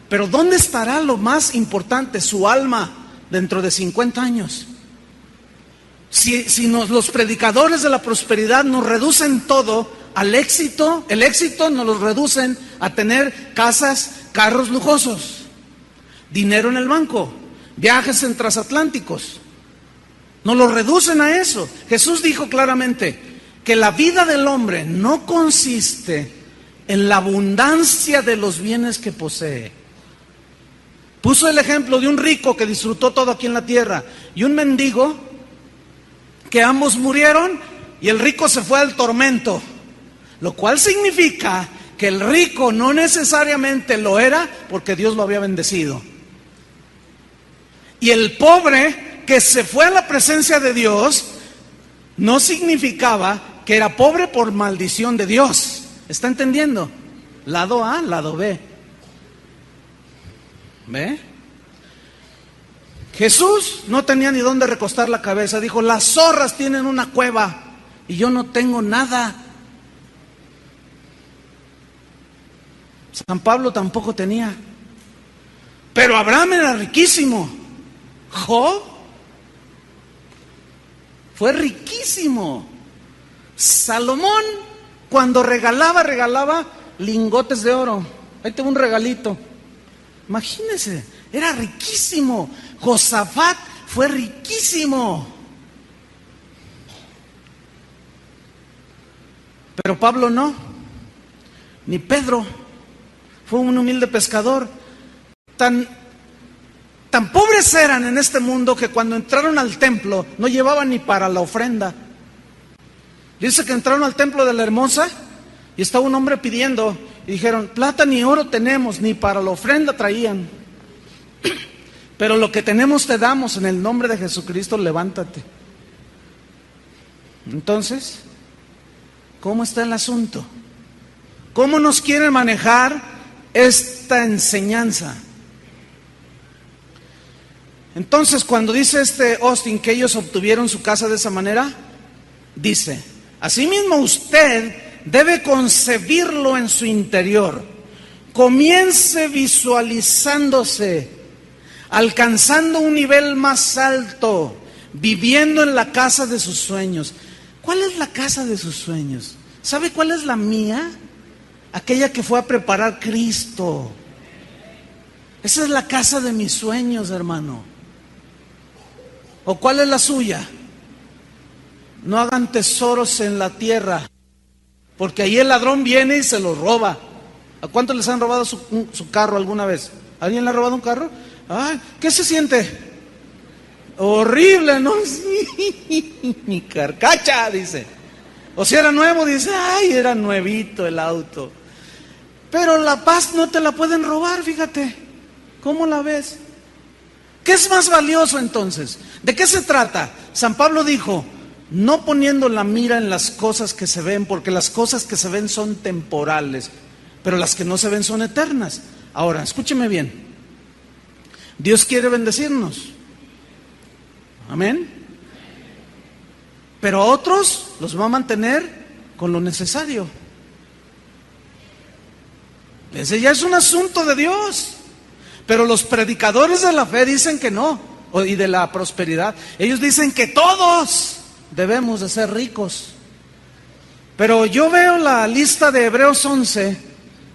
Pero ¿dónde estará lo más importante? Su alma dentro de 50 años. Si los predicadores de la prosperidad nos reducen todo al éxito, el éxito nos lo reducen a tener casas, carros lujosos, dinero en el banco, viajes en transatlánticos. Nos lo reducen a eso. Jesús dijo claramente que la vida del hombre no consiste en la abundancia de los bienes que posee. Puso el ejemplo de un rico que disfrutó todo aquí en la tierra y un mendigo que ambos murieron y el rico se fue al tormento, lo cual significa que el rico no necesariamente lo era porque Dios lo había bendecido. Y el pobre que se fue a la presencia de Dios no significaba que era pobre por maldición de Dios. ¿Está entendiendo? Lado A, lado B. ¿Ve? Jesús no tenía ni dónde recostar la cabeza. Dijo, las zorras tienen una cueva y yo no tengo nada. San Pablo tampoco tenía. Pero Abraham era riquísimo. Job fue riquísimo. Salomón, cuando regalaba lingotes de oro. Ahí tengo un regalito. Imagínense, era riquísimo. Josafat fue riquísimo. Pero Pablo no, ni Pedro. Fue un humilde pescador. Tan pobres eran en este mundo que cuando entraron al templo no llevaban ni para la ofrenda. Dice que entraron al templo de la Hermosa y estaba un hombre pidiendo y dijeron, plata ni oro tenemos, ni para la ofrenda traían. Pero lo que tenemos te damos, en el nombre de Jesucristo, levántate. Entonces, ¿cómo está el asunto? ¿Cómo nos quieren manejar esta enseñanza? Entonces, cuando dice Austin que ellos obtuvieron su casa de esa manera, dice, asimismo usted debe concebirlo en su interior. Comience visualizándose, alcanzando un nivel más alto, viviendo en la casa de sus sueños. ¿Cuál es la casa de sus sueños? ¿Sabe cuál es la mía? Aquella que fue a preparar Cristo. Esa es la casa de mis sueños, hermano. ¿O cuál es la suya? No hagan tesoros en la tierra, porque ahí el ladrón viene y se los roba. ¿A cuántos les han robado su carro alguna vez? ¿Alguien le ha robado un carro? Ay, ¿qué se siente? Horrible, ¿no? Sí, mi carcacha, dice. O si era nuevo, dice, ay, era nuevito el auto. Pero la paz no te la pueden robar, fíjate. ¿Cómo la ves? ¿Qué es más valioso entonces? ¿De qué se trata? San Pablo dijo, no poniendo la mira en las cosas que se ven, porque las cosas que se ven son temporales, pero las que no se ven son eternas. Ahora, escúcheme bien. Dios quiere bendecirnos. Amén. Pero a otros los va a mantener con lo necesario. Ese ya es un asunto de Dios. Pero los predicadores de la fe dicen que no, y de la prosperidad. Ellos dicen que todos debemos de ser ricos. Pero yo veo la lista de Hebreos 11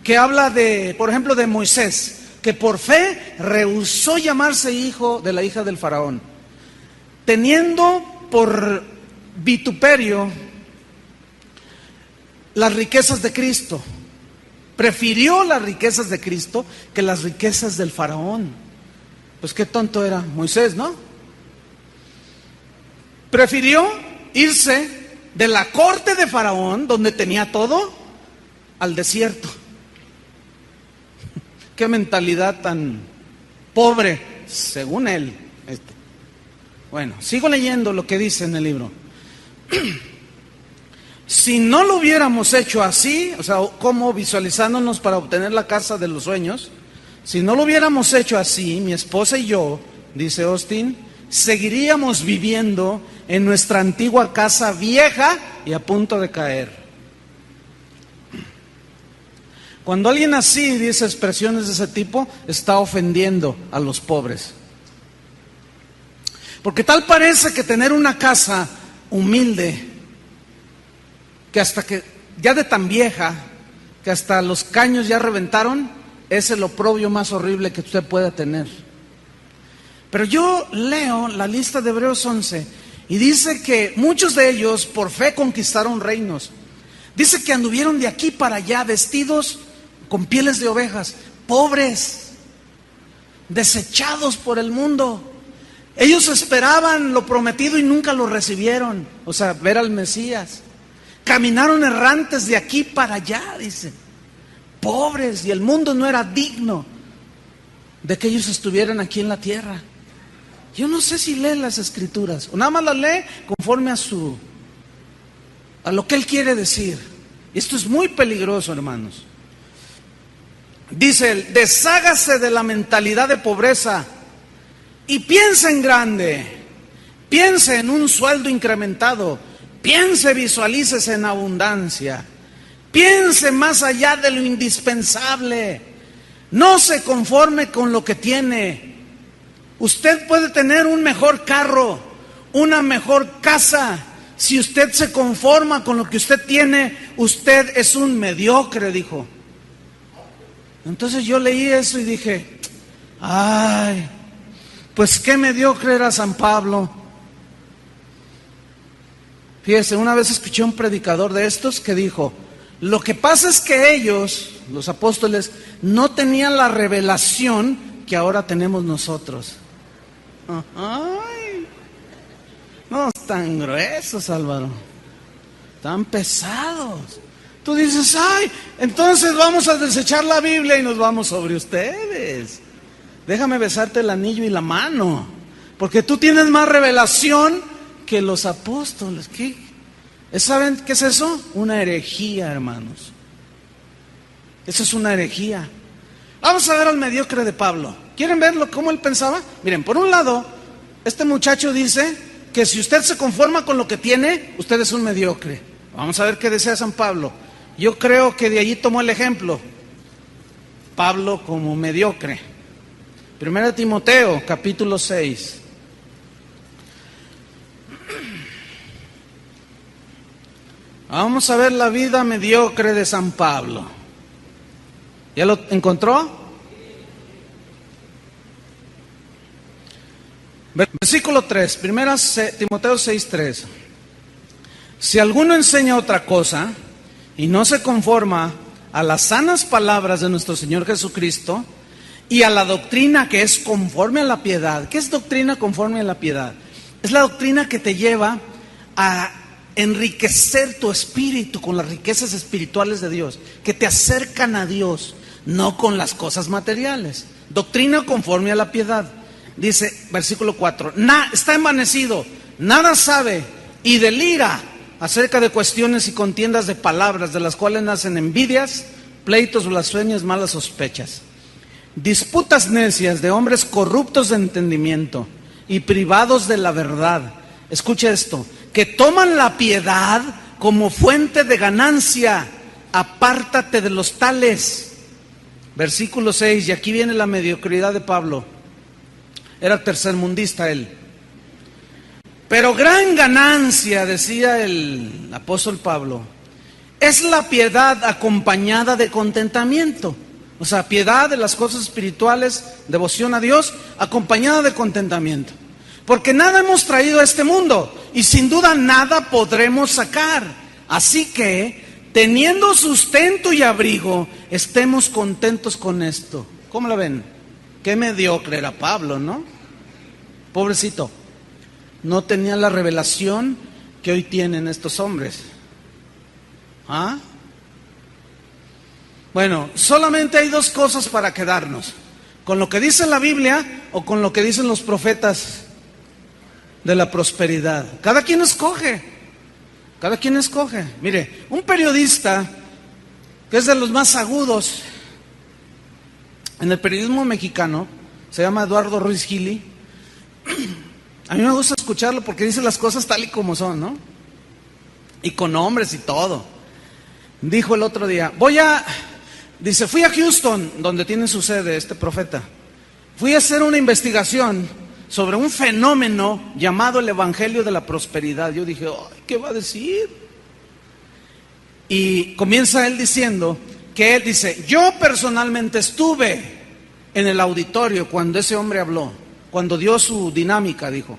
que habla de, por ejemplo, de Moisés, que por fe rehusó llamarse hijo de la hija del faraón, teniendo por vituperio las riquezas de Cristo. Prefirió las riquezas de Cristo que las riquezas del faraón. Pues qué tonto era Moisés, ¿no? Prefirió irse de la corte de faraón, donde tenía todo, al desierto. Qué mentalidad tan pobre, según él. Bueno, sigo leyendo lo que dice en el libro. Si no lo hubiéramos hecho así, o sea, como visualizándonos para obtener la casa de los sueños, si no lo hubiéramos hecho así, mi esposa y yo, dice Austin, seguiríamos viviendo en nuestra antigua casa vieja y a punto de caer. Cuando alguien así dice expresiones de ese tipo, está ofendiendo a los pobres. Porque tal parece que tener una casa humilde, que hasta que ya de tan vieja, que hasta los caños ya reventaron, es el oprobio más horrible que usted pueda tener. Pero yo leo la lista de Hebreos 11 y dice que muchos de ellos por fe conquistaron reinos. Dice que anduvieron de aquí para allá vestidos con pieles de ovejas, pobres, desechados por el mundo. Ellos esperaban lo prometido y nunca lo recibieron, o sea, ver al Mesías. Caminaron errantes de aquí para allá, dice, pobres, y el mundo no era digno de que ellos estuvieran aquí en la tierra. Yo no sé si lee las escrituras o nada más las lee conforme a su a lo que él quiere decir. Esto es muy peligroso, hermanos. Dice él, deshágase de la mentalidad de pobreza y piense en grande. Piense en un sueldo incrementado. Piense, visualícese en abundancia. Piense más allá de lo indispensable. No se conforme con lo que tiene. Usted puede tener un mejor carro, una mejor casa. Si usted se conforma con lo que usted tiene, usted es un mediocre, dijo. Entonces yo leí eso y dije, ay, pues qué mediocre era San Pablo. Fíjese, una vez escuché a un predicador de estos que dijo, lo que pasa es que ellos, los apóstoles, no tenían la revelación que ahora tenemos nosotros. Ay, no están gruesos, Álvaro, tan pesados. Tú dices, ay, entonces vamos a desechar la Biblia y nos vamos sobre ustedes. Déjame besarte el anillo y la mano, porque tú tienes más revelación que los apóstoles. ¿Qué? ¿Saben qué es eso? Una herejía, hermanos. Eso es una herejía. Vamos a ver al mediocre de Pablo. ¿Quieren verlo cómo él pensaba? Miren, por un lado, este muchacho dice que si usted se conforma con lo que tiene, usted es un mediocre. Vamos a ver qué decía San Pablo. Yo creo que de allí tomó el ejemplo Pablo como mediocre. 1 Timoteo, capítulo 6. Vamos a ver la vida mediocre de San Pablo. ¿Ya lo encontró? Versículo 3, 1 Timoteo 6:3. Si alguno enseña otra cosa y no se conforma a las sanas palabras de nuestro Señor Jesucristo y a la doctrina que es conforme a la piedad. ¿Qué es doctrina conforme a la piedad? Es la doctrina que te lleva a enriquecer tu espíritu con las riquezas espirituales de Dios, que te acercan a Dios, no con las cosas materiales. Doctrina conforme a la piedad. Dice, versículo 4, está envanecido, nada sabe y delira acerca de cuestiones y contiendas de palabras, de las cuales nacen envidias, pleitos, blasfemias, malas sospechas. Disputas necias de hombres corruptos de entendimiento y privados de la verdad. Escucha esto, que toman la piedad como fuente de ganancia. Apártate de los tales. Versículo 6, y aquí viene la mediocridad de Pablo. Era tercermundista él. Pero gran ganancia, decía el apóstol Pablo, es la piedad acompañada de contentamiento. O sea, piedad de las cosas espirituales, devoción a Dios, acompañada de contentamiento. Porque nada hemos traído a este mundo y sin duda nada podremos sacar. Así que, teniendo sustento y abrigo, estemos contentos con esto. ¿Cómo la ven? Qué mediocre era Pablo, ¿no? Pobrecito. No tenía la revelación que hoy tienen estos hombres. ¿Ah? Bueno, solamente hay dos cosas para quedarnos: con lo que dice la Biblia o con lo que dicen los profetas de la prosperidad. Cada quien escoge. Cada quien escoge. Mire, un periodista que es de los más agudos en el periodismo mexicano, se llama Eduardo Ruiz Gili. A mí me gusta escucharlo porque dice las cosas tal y como son, ¿no? Y con nombres y todo. Dijo el otro día, dice, fui a Houston, donde tiene su sede este profeta. Fui a hacer una investigación sobre un fenómeno llamado el Evangelio de la Prosperidad. Yo dije, ¿qué va a decir? Y comienza él diciendo que él dice, yo personalmente estuve en el auditorio cuando ese hombre habló, cuando dio su dinámica, dijo.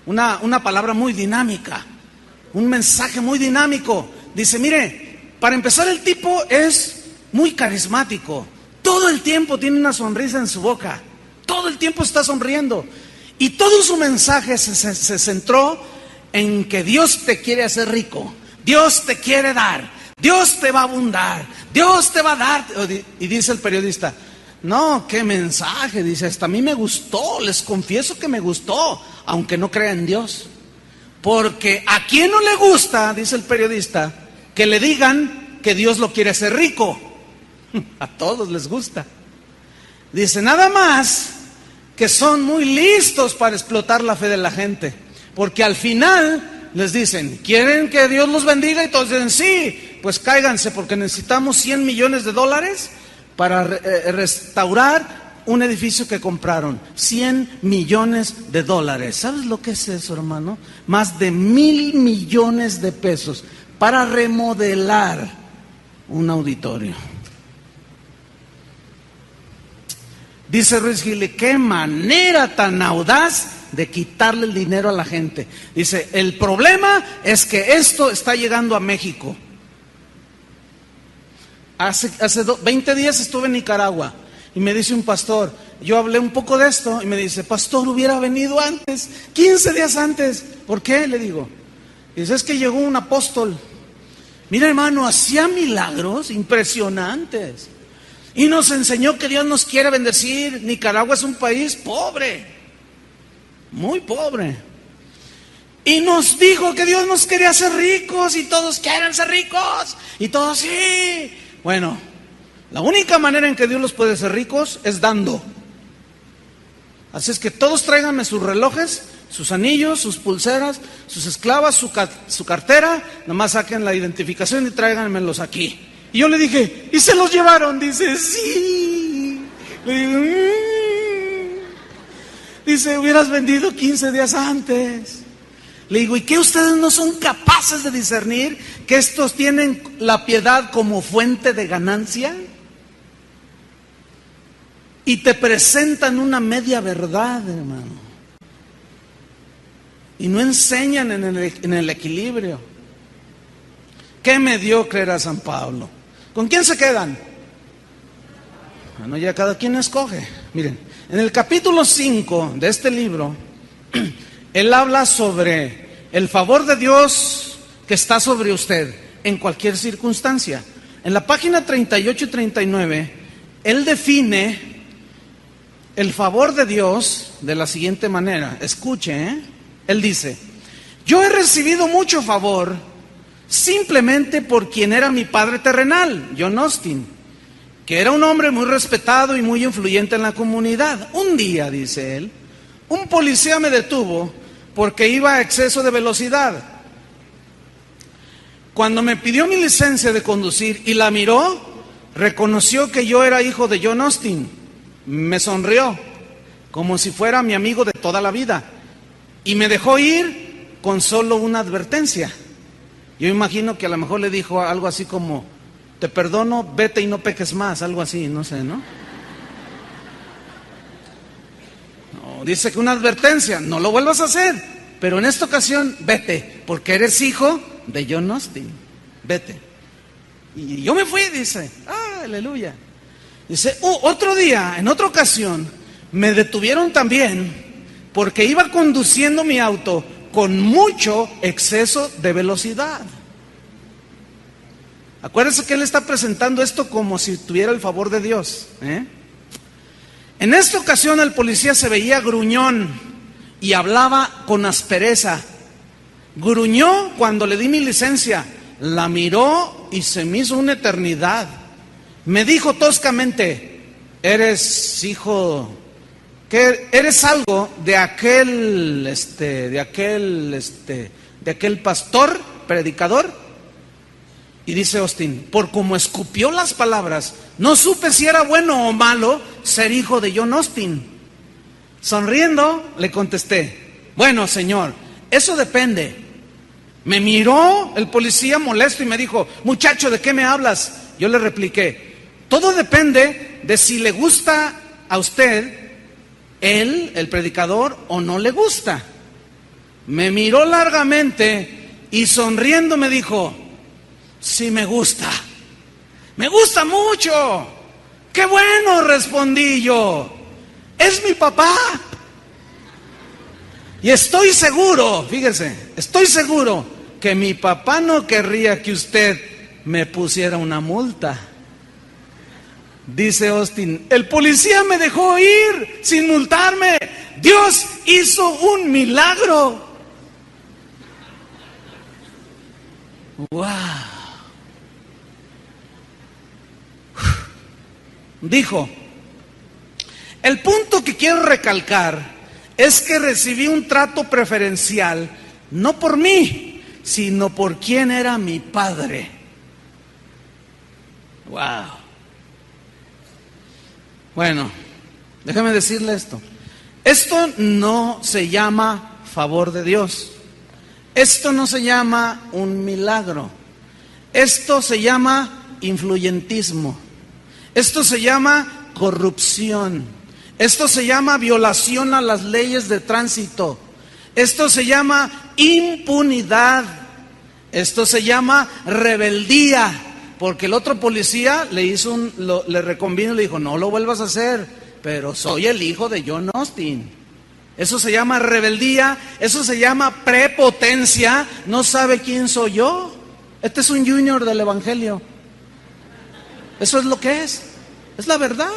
Una palabra muy dinámica, un mensaje muy dinámico. Dice, mire, para empezar el tipo es muy carismático. Todo el tiempo tiene una sonrisa en su boca. Todo el tiempo está sonriendo. Y todo su mensaje se centró en que Dios te quiere hacer rico. Dios te quiere dar. Dios te va a abundar. Dios te va a dar. Y dice el periodista, no, qué mensaje. Dice, hasta a mí me gustó. Les confieso que me gustó, aunque no crea en Dios. Porque a quien no le gusta, dice el periodista, que le digan que Dios lo quiere hacer rico. A todos les gusta. Dice, nada más que son muy listos para explotar la fe de la gente. Porque al final les dicen, ¿quieren que Dios los bendiga? Y todos dicen, sí, pues cáiganse porque necesitamos 100 millones de dólares para restaurar un edificio que compraron. 100 millones de dólares. ¿Sabes lo que es eso, hermano? Más de 1,000 millones de pesos para remodelar un auditorio. Dice Ruiz Gili, qué manera tan audaz de quitarle el dinero a la gente. Dice, el problema es que esto está llegando a México. Hace 20 días estuve en Nicaragua y me dice un pastor, yo hablé un poco de esto y me dice, pastor, hubiera venido antes, 15 días antes. ¿Por qué? Le digo. Dice, es que llegó un apóstol. Mira, hermano, hacía milagros impresionantes. Y nos enseñó que Dios nos quiere bendecir. Nicaragua es un país pobre, muy pobre. Y nos dijo que Dios nos quería hacer ricos y todos quieren ser ricos. Y todos sí. Bueno, la única manera en que Dios los puede hacer ricos es dando. Así es que todos tráiganme sus relojes, sus anillos, sus pulseras, sus esclavas, su cartera. Nomás saquen la identificación y tráiganmelos aquí. Y yo le dije, ¿y se los llevaron? Dice, sí. Le digo, Dice, hubieras vendido 15 días antes. Le digo, ¿y qué ustedes no son capaces de discernir que estos tienen la piedad como fuente de ganancia? Y te presentan una media verdad, hermano. Y no enseñan en el equilibrio. Qué mediocre era San Pablo. ¿Con quién se quedan? Bueno, ya cada quien escoge. Miren, en el capítulo 5 de este libro, él habla sobre el favor de Dios que está sobre usted en cualquier circunstancia. En la página 38 y 39, él define el favor de Dios de la siguiente manera. Escuche, Él dice, yo he recibido mucho favor simplemente por quien era mi padre terrenal, John Austin, que era un hombre muy respetado y muy influyente en la comunidad. Un día, dice él, un policía me detuvo porque iba a exceso de velocidad. Cuando me pidió mi licencia de conducir y la miró, reconoció que yo era hijo de John Austin. Me sonrió, como si fuera mi amigo de toda la vida, y me dejó ir con solo una advertencia. Yo imagino que a lo mejor le dijo algo así como, te perdono, vete y no peques más, algo así, no sé, ¿no? No, dice que una advertencia, no lo vuelvas a hacer, pero en esta ocasión, vete, porque eres hijo de John Austin, vete. Y yo me fui, dice, aleluya. Dice, otro día, en otra ocasión, me detuvieron también porque iba conduciendo mi auto con mucho exceso de velocidad. Acuérdense que él está presentando esto como si tuviera el favor de Dios. En esta ocasión el policía se veía gruñón y hablaba con aspereza. Gruñó cuando le di mi licencia, la miró y se me hizo una eternidad. Me dijo toscamente, eres hijo, que eres algo de aquel pastor, predicador. Y dice Austin, por como escupió las palabras, no supe si era bueno o malo ser hijo de John Austin. Sonriendo, le contesté, bueno, señor, eso depende. Me miró el policía molesto y me dijo, muchacho, ¿de qué me hablas? Yo le repliqué, todo depende de si le gusta a usted él, el predicador, o no le gusta. Me miró largamente y sonriendo me dijo, sí me gusta mucho. ¡Qué bueno!, respondí yo. Es mi papá. Y estoy seguro, fíjese, estoy seguro que mi papá no querría que usted me pusiera una multa. Dice Austin, el policía me dejó ir sin multarme. Dios hizo un milagro. Wow. Dijo, el punto que quiero recalcar es que recibí un trato preferencial, no por mí, sino por quien era mi padre. Wow. Bueno, déjame decirle esto. Esto no se llama favor de Dios. Esto no se llama un milagro. Esto se llama influyentismo. Esto se llama corrupción. Esto se llama violación a las leyes de tránsito. Esto se llama impunidad. Esto se llama rebeldía. Porque el otro policía le reconvino y le dijo, no lo vuelvas a hacer, pero soy el hijo de John Austin. Eso se llama rebeldía, eso se llama prepotencia. No sabe quién soy yo. Este es un junior del evangelio. Eso es lo que es la verdad.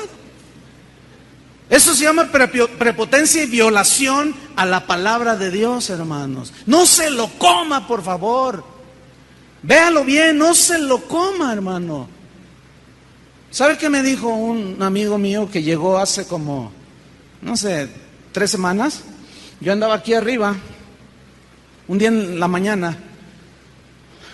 Eso se llama prepotencia y violación a la palabra de Dios, hermanos. No se lo coma, por favor. Véalo bien, no se lo coma, hermano. ¿Sabe qué me dijo un amigo mío que llegó hace como, no sé, 3 semanas? Yo andaba aquí arriba, un día en la mañana,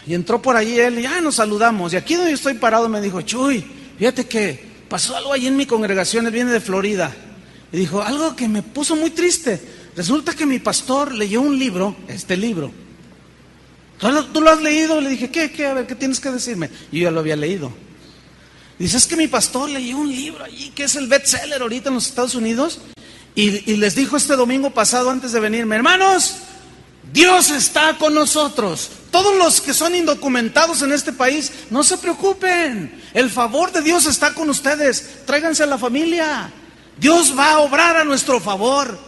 y entró por ahí él, y nos saludamos. Y aquí donde yo estoy parado me dijo, Chuy, fíjate que pasó algo allí en mi congregación, él viene de Florida. Y dijo, algo que me puso muy triste. Resulta que mi pastor leyó un libro, este libro. ¿Tú lo has leído? Le dije, ¿qué? A ver, ¿qué tienes que decirme? Y yo ya lo había leído. Dice, es que mi pastor leyó un libro allí, que es el bestseller ahorita en los Estados Unidos. Y les dijo este domingo pasado antes de venirme, hermanos, Dios está con nosotros. Todos los que son indocumentados en este país, no se preocupen. El favor de Dios está con ustedes. Tráiganse a la familia. Dios va a obrar a nuestro favor.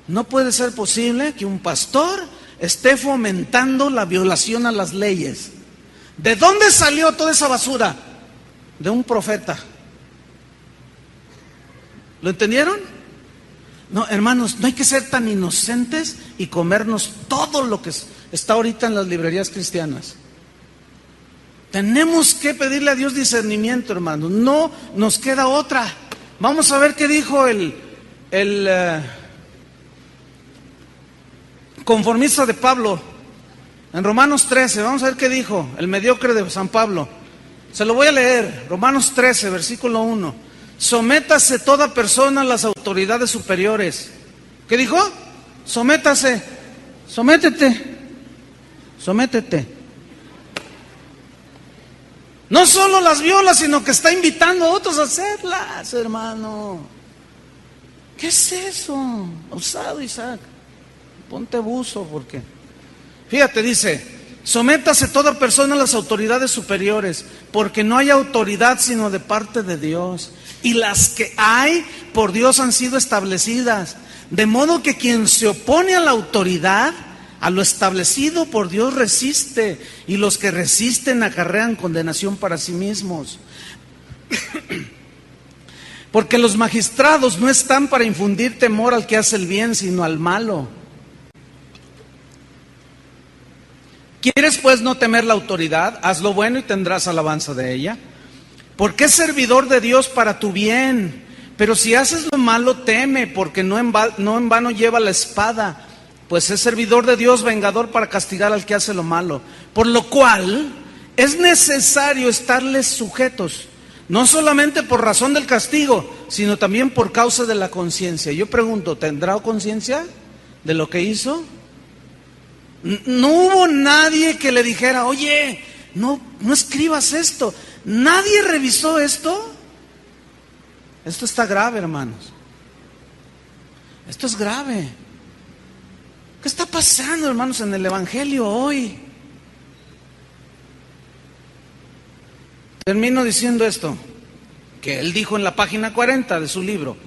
No puede ser posible que un pastor esté fomentando la violación a las leyes. ¿De dónde salió toda esa basura? De un profeta. ¿Lo entendieron? No, hermanos, no hay que ser tan inocentes y comernos todo lo que está ahorita en las librerías cristianas. Tenemos que pedirle a Dios discernimiento, hermanos. No nos queda otra. Vamos a ver qué dijo el conformista de Pablo en Romanos 13. Vamos a ver qué dijo el mediocre de San Pablo. Se lo voy a leer. Romanos 13, versículo 1. Sométase toda persona a las autoridades superiores. ¿Qué dijo? Sométase. Sométete. No solo las viola, sino que está invitando a otros a hacerlas, hermano. ¿Qué es eso? Abusado, Isaac. Ponte buzo, porque fíjate, dice, sométase toda persona a las autoridades superiores, porque no hay autoridad sino de parte de Dios, y las que hay por Dios han sido establecidas, de modo que quien se opone a la autoridad, a lo establecido por Dios resiste, y los que resisten acarrean condenación para sí mismos. Porque los magistrados no están para infundir temor al que hace el bien, sino al malo. ¿Quieres pues no temer la autoridad? Haz lo bueno y tendrás alabanza de ella. Porque es servidor de Dios para tu bien. Pero si haces lo malo, teme, porque no en vano lleva la espada, pues es servidor de Dios, vengador para castigar al que hace lo malo. Por lo cual es necesario estarles sujetos, no solamente por razón del castigo, sino también por causa de la conciencia. Yo pregunto, ¿tendrá conciencia de lo que hizo? No hubo nadie que le dijera, oye, no escribas esto. Nadie revisó esto. Esto está grave, hermanos. Esto es grave. ¿Qué está pasando, hermanos, en el evangelio hoy? Termino diciendo esto, que él dijo en la página 40 de su libro.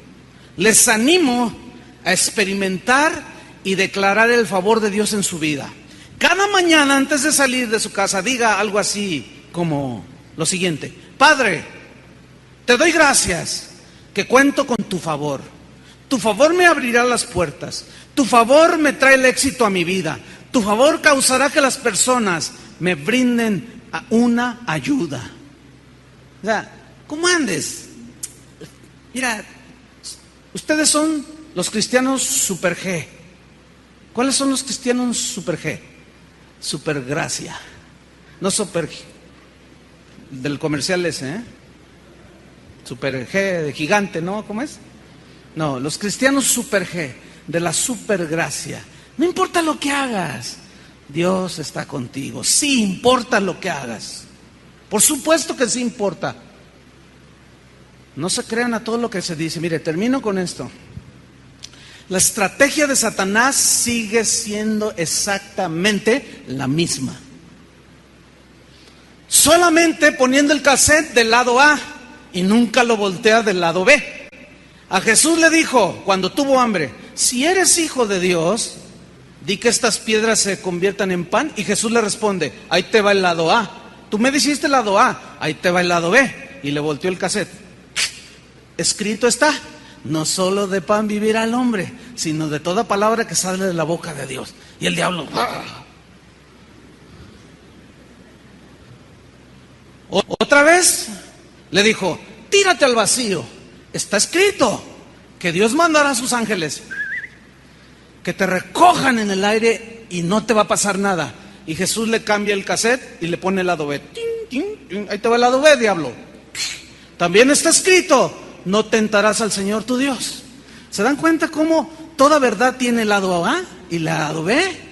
Les animo a experimentar y declarar el favor de Dios en su vida. Cada mañana antes de salir de su casa, diga algo así como lo siguiente: Padre, te doy gracias que cuento con tu favor. Tu favor me abrirá las puertas. Tu favor me trae el éxito a mi vida. Tu favor causará que las personas me brinden una ayuda. O sea, ¿cómo andes? Mira, ustedes son los cristianos super G. ¿Cuáles son los cristianos super G? Super gracia. No super G, del comercial ese, ¿eh? Super G de gigante, ¿no? ¿Cómo es? No, los cristianos super G, de la super gracia. No importa lo que hagas, Dios está contigo. Sí importa lo que hagas. Por supuesto que sí importa. No se crean a todo lo que se dice. Mire, termino con esto. La estrategia de Satanás sigue siendo exactamente la misma. Solamente poniendo el cassette del lado A y nunca lo voltea del lado B. A Jesús le dijo cuando tuvo hambre: si eres hijo de Dios, di que estas piedras se conviertan en pan. Y Jesús le responde: ahí te va el lado A. Tú me dijiste el lado A, ahí te va el lado B. Y le volteó el cassette. Escrito está: no solo de pan vivirá el hombre, sino de toda palabra que sale de la boca de Dios. Y el diablo, otra vez le dijo: tírate al vacío. Está escrito que Dios mandará a sus ángeles que te recojan en el aire y no te va a pasar nada. Y Jesús le cambia el cassette y le pone el lado B. Ahí te va el lado B, diablo. También está escrito: no tentarás al Señor tu Dios. ¿Se dan cuenta cómo toda verdad tiene el lado A y el lado B?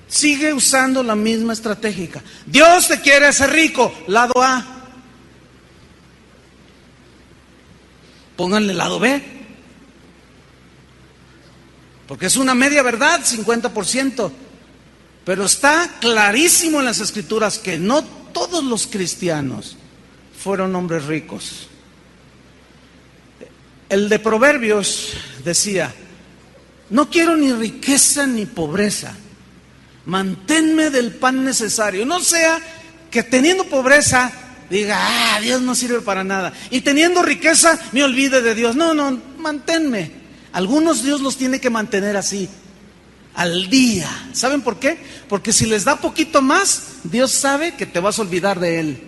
Sigue usando la misma estrategia. Dios te quiere hacer rico, lado A. Pónganle el lado B. Porque es una media verdad, 50%. Pero está clarísimo en las Escrituras que no todos los cristianos fueron hombres ricos. El de Proverbios decía: no quiero ni riqueza ni pobreza, manténme del pan necesario. No sea que teniendo pobreza diga: Dios no sirve para nada, y teniendo riqueza me olvide de Dios. No, manténme. Algunos Dios los tiene que mantener así, al día. ¿Saben por qué? Porque si les da poquito más, Dios sabe que te vas a olvidar de Él.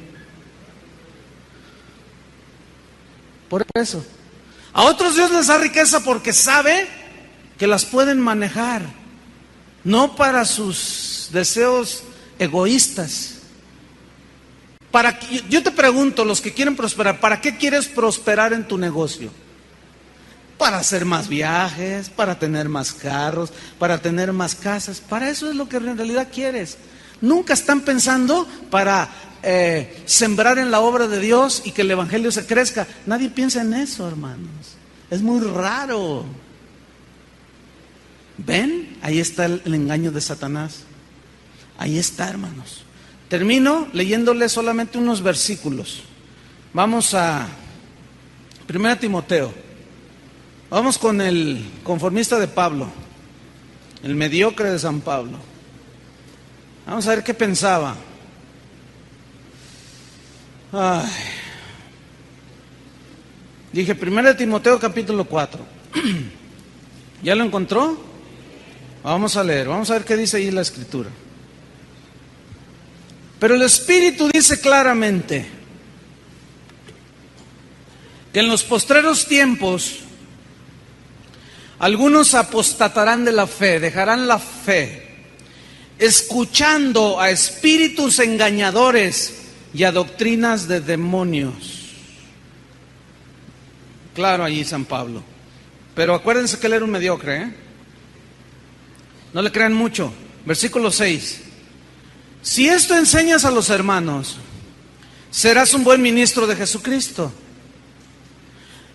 Por eso. A otros Dios les da riqueza porque sabe que las pueden manejar, no para sus deseos egoístas. Yo te pregunto, los que quieren prosperar, ¿para qué quieres prosperar en tu negocio? Para hacer más viajes, para tener más carros, para tener más casas. Para eso es lo que en realidad quieres. Nunca están pensando para sembrar en la obra de Dios y que el evangelio se crezca. Nadie piensa en eso, hermanos. Es muy raro. ¿Ven? Ahí está el engaño de Satanás. Ahí está, hermanos. Termino leyéndole solamente unos versículos. Vamos a 1 Timoteo. Vamos con el conformista de Pablo, el mediocre de San Pablo. Vamos a ver qué pensaba. Dije 1 Timoteo capítulo 4. ¿Ya lo encontró? Vamos a leer, vamos a ver qué dice ahí la Escritura. Pero el Espíritu dice claramente que en los postreros tiempos algunos apostatarán de la fe, dejarán la fe, escuchando a espíritus engañadores y a doctrinas de demonios. Claro, allí San Pablo. Pero acuérdense que él era un mediocre, ¿eh? No le crean mucho. Versículo 6. Si esto enseñas a los hermanos, serás un buen ministro de Jesucristo,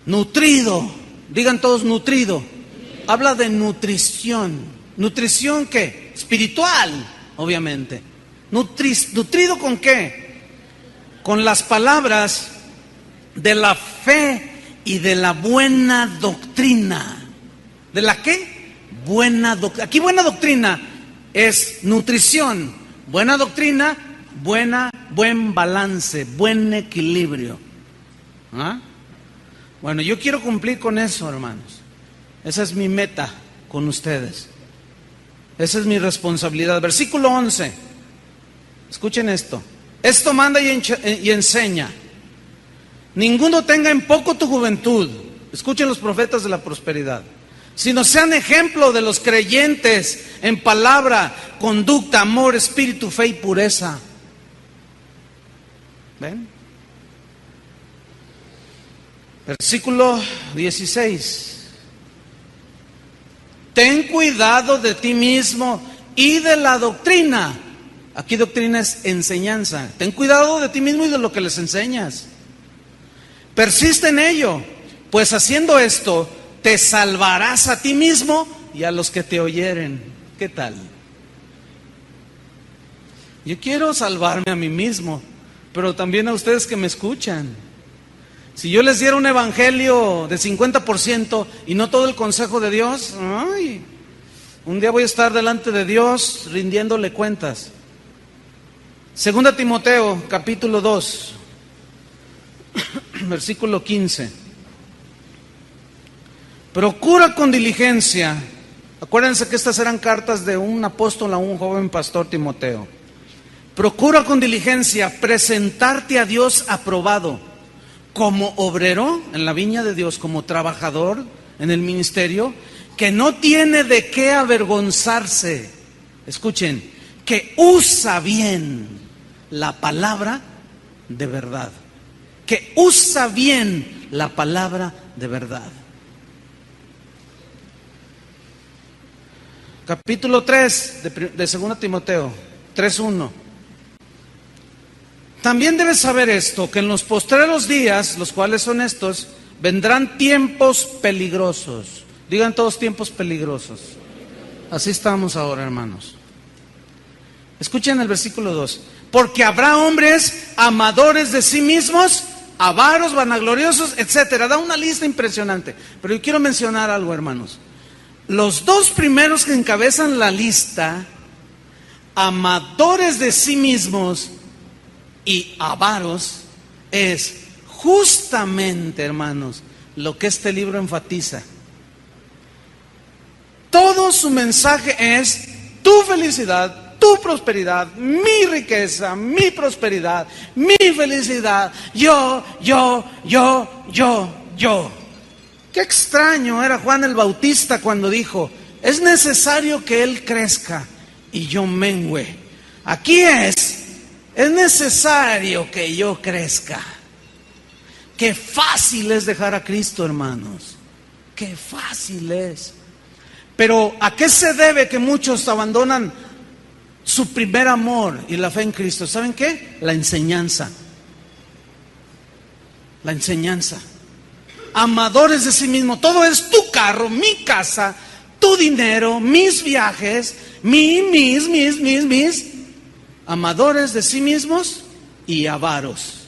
nutrido. Digan todos: nutrido. Habla de nutrición. ¿Nutrición qué? Espiritual, obviamente. ¿Nutrido con qué? Con las palabras de la fe y de la buena doctrina. ¿De la qué? Buena doctrina. Aquí buena doctrina es nutrición. Buena doctrina, buen balance, buen equilibrio. ¿Ah? Bueno, yo quiero cumplir con eso, hermanos. Esa es mi meta con ustedes. Esa es mi responsabilidad. Versículo 11. Escuchen esto. Esto manda y enseña. Ninguno tenga en poco tu juventud. Escuchen los profetas de la prosperidad. Sino sean ejemplo de los creyentes en palabra, conducta, amor, espíritu, fe y pureza. ¿Ven? Versículo 16. Ten cuidado de ti mismo y de la doctrina. Aquí doctrina es enseñanza. Ten cuidado de ti mismo y de lo que les enseñas. Persiste en ello, pues haciendo esto te salvarás a ti mismo y a los que te oyeren. ¿Qué tal? Yo quiero salvarme a mí mismo, pero también a ustedes que me escuchan. Si yo les diera un evangelio de 50% y no todo el consejo de Dios, ay, un día voy a estar delante de Dios rindiéndole cuentas. 2 Timoteo, capítulo 2, versículo 15. Procura con diligencia. Acuérdense que estas eran cartas de un apóstol a un joven pastor, Timoteo. Procura con diligencia presentarte a Dios aprobado, como obrero en la viña de Dios, como trabajador en el ministerio, que no tiene de qué avergonzarse. Escuchen, que usa bien la palabra de verdad. Que usa bien la palabra de verdad. Capítulo 3 de 2 Timoteo 3:1. También debes saber esto, que en los postreros días, los cuales son estos, vendrán tiempos peligrosos. Digan todos tiempos peligrosos. Así estamos ahora, hermanos. Escuchen el versículo 2. Porque habrá hombres amadores de sí mismos, avaros, vanagloriosos, etcétera. Da una lista impresionante. Pero yo quiero mencionar algo, hermanos. Los dos primeros que encabezan la lista, amadores de sí mismos y avaros, es justamente, hermanos, lo que este libro enfatiza. Todo su mensaje es tu felicidad, tu prosperidad, mi riqueza, mi prosperidad, mi felicidad, yo. Qué extraño era Juan el Bautista cuando dijo, es necesario que él crezca y yo mengüe. Aquí es necesario que yo crezca. Qué fácil es dejar a Cristo, hermanos. Qué fácil es. Pero ¿a qué se debe que muchos abandonan su primer amor y la fe en Cristo? ¿Saben qué? La enseñanza. La enseñanza. Amadores de sí mismo. Todo es tu carro, mi casa, tu dinero, mis viajes, mis. Amadores de sí mismos y avaros.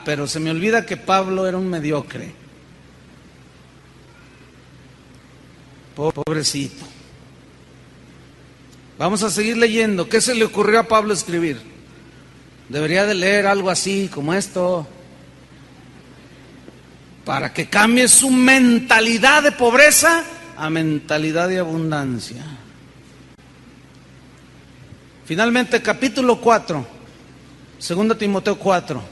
Pero se me olvida que Pablo era un mediocre. Pobrecito. Vamos a seguir leyendo. ¿Qué se le ocurrió a Pablo escribir? Debería de leer algo así como esto, para que cambie su mentalidad de pobreza a mentalidad de abundancia. Finalmente, capítulo 4, 2 Timoteo 4.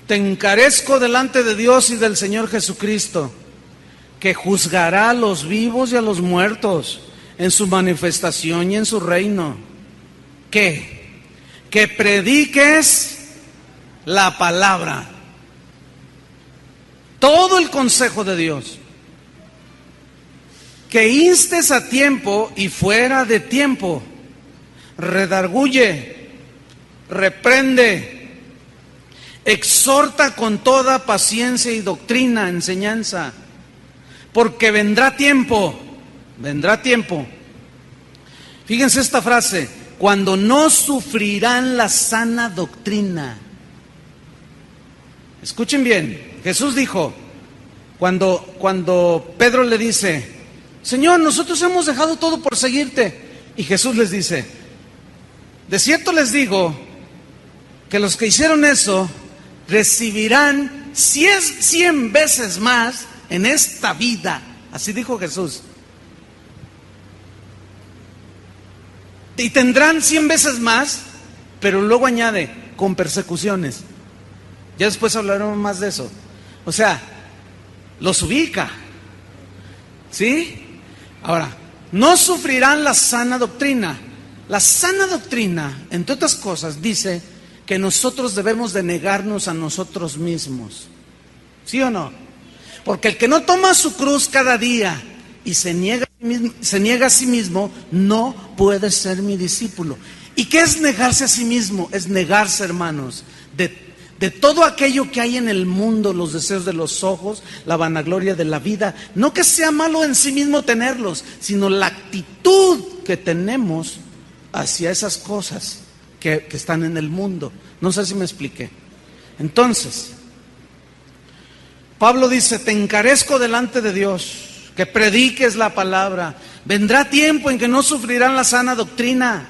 Te encarezco delante de Dios y del Señor Jesucristo, que juzgará a los vivos y a los muertos en su manifestación y en su reino. ¿Qué? Que prediques la palabra. Todo el consejo de Dios. Que instes a tiempo y fuera de tiempo. Redarguye, reprende, exhorta con toda paciencia y doctrina, enseñanza. Porque vendrá tiempo. Fíjense esta frase, cuando no sufrirán la sana doctrina. Escuchen bien, Jesús dijo, cuando Pedro le dice, Señor, nosotros hemos dejado todo por seguirte. Y Jesús les dice, de cierto les digo, que los que hicieron eso, recibirán 100 veces más en esta vida Así dijo Jesús. Y tendrán 100 veces más, pero luego añade, con persecuciones. Ya después hablaremos más de eso. O sea, los ubica. ¿Sí? Ahora, no sufrirán la sana doctrina. La sana doctrina, entre otras cosas, dice que nosotros debemos de negarnos a nosotros mismos. ¿Sí o no? Porque el que no toma su cruz cada día y se niega a sí mismo, no puede ser mi discípulo. ¿Y qué es negarse a sí mismo? Es negarse, hermanos, de todo aquello que hay en el mundo, los deseos de los ojos, la vanagloria de la vida. No que sea malo en sí mismo tenerlos, sino la actitud que tenemos hacia esas cosas que están en el mundo. No sé si me expliqué. Entonces, Pablo dice, te encarezco delante de Dios, que prediques la palabra. Vendrá tiempo en que no sufrirán la sana doctrina,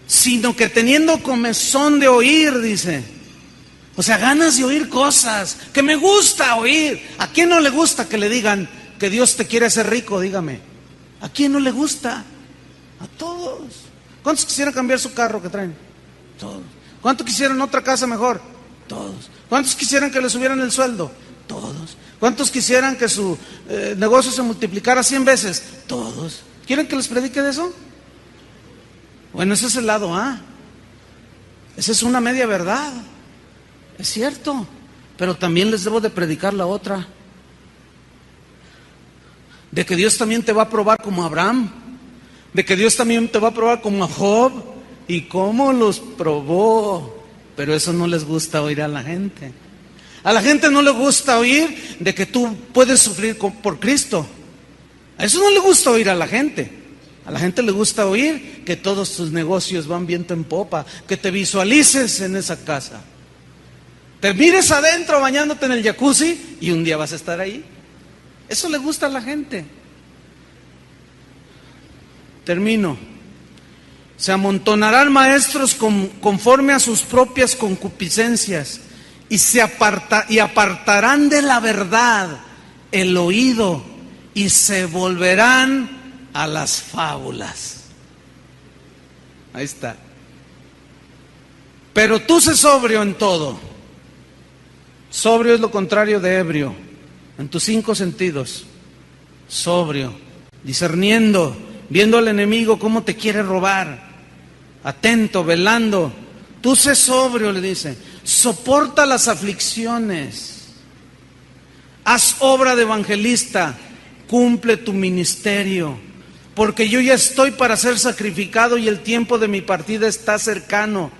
sino que teniendo comezón de oír, dice. O sea, ganas de oír cosas que me gusta oír. ¿A quién no le gusta que le digan que Dios te quiere hacer rico? Dígame. ¿A quién no le gusta? A todos. ¿Cuántos quisieran cambiar su carro que traen? Todos. ¿Cuántos quisieran otra casa mejor? Todos. ¿Cuántos quisieran que les subieran el sueldo? Todos. ¿Cuántos quisieran que su negocio se multiplicara 100 veces? Todos. ¿Quieren que les predique de eso? Bueno, ese es el lado A. Esa es una media verdad. Es cierto. Pero también les debo de predicar la otra. De que Dios también te va a probar como a Abraham. De que Dios también te va a probar como a Job. ¿Y cómo los probó? Pero eso no les gusta oír a la gente. A la gente no le gusta oír de que tú puedes sufrir por Cristo. A eso no le gusta oír a la gente. A la gente le gusta oír que todos tus negocios van viento en popa, que te visualices en esa casa. Te mires adentro bañándote en el jacuzzi y un día vas a estar ahí. Eso le gusta a la gente. Termino. Se amontonarán maestros conforme a sus propias concupiscencias y apartarán de la verdad el oído y se volverán a las fábulas. Ahí está. Pero tú sé sobrio en todo. Sobrio es lo contrario de ebrio, en tus 5 sentidos. Sobrio, discerniendo, viendo al enemigo cómo te quiere robar, atento, velando. Tú sé sobrio, le dice, soporta las aflicciones, haz obra de evangelista, cumple tu ministerio, porque yo ya estoy para ser sacrificado y el tiempo de mi partida está cercano.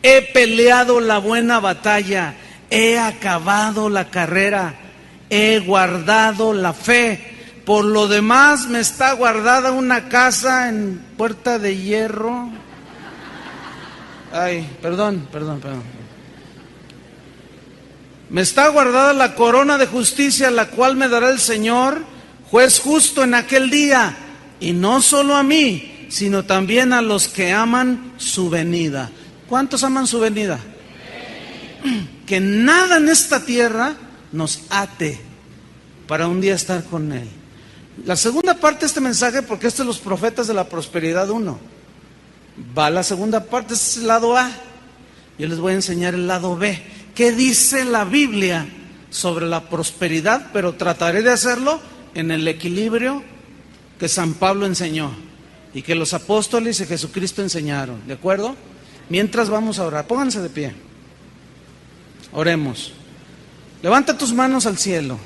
He peleado la buena batalla, he acabado la carrera, he guardado la fe. Por lo demás me está guardada una casa en Puerta de Hierro. Ay, perdón. Me está guardada la corona de justicia, la cual me dará el Señor, juez justo en aquel día, y no solo a mí, sino también a los que aman su venida. ¿Cuántos aman su venida? Que nada en esta tierra nos ate para un día estar con Él. La segunda parte de este mensaje, porque este es los profetas de la prosperidad 1, va la segunda parte, este es el lado A. Yo les voy a enseñar el lado B. ¿Qué dice la Biblia sobre la prosperidad? Pero trataré de hacerlo en el equilibrio que San Pablo enseñó y que los apóstoles y Jesucristo enseñaron. ¿De acuerdo? Mientras vamos a orar, pónganse de pie. Oremos. Levanta tus manos al cielo.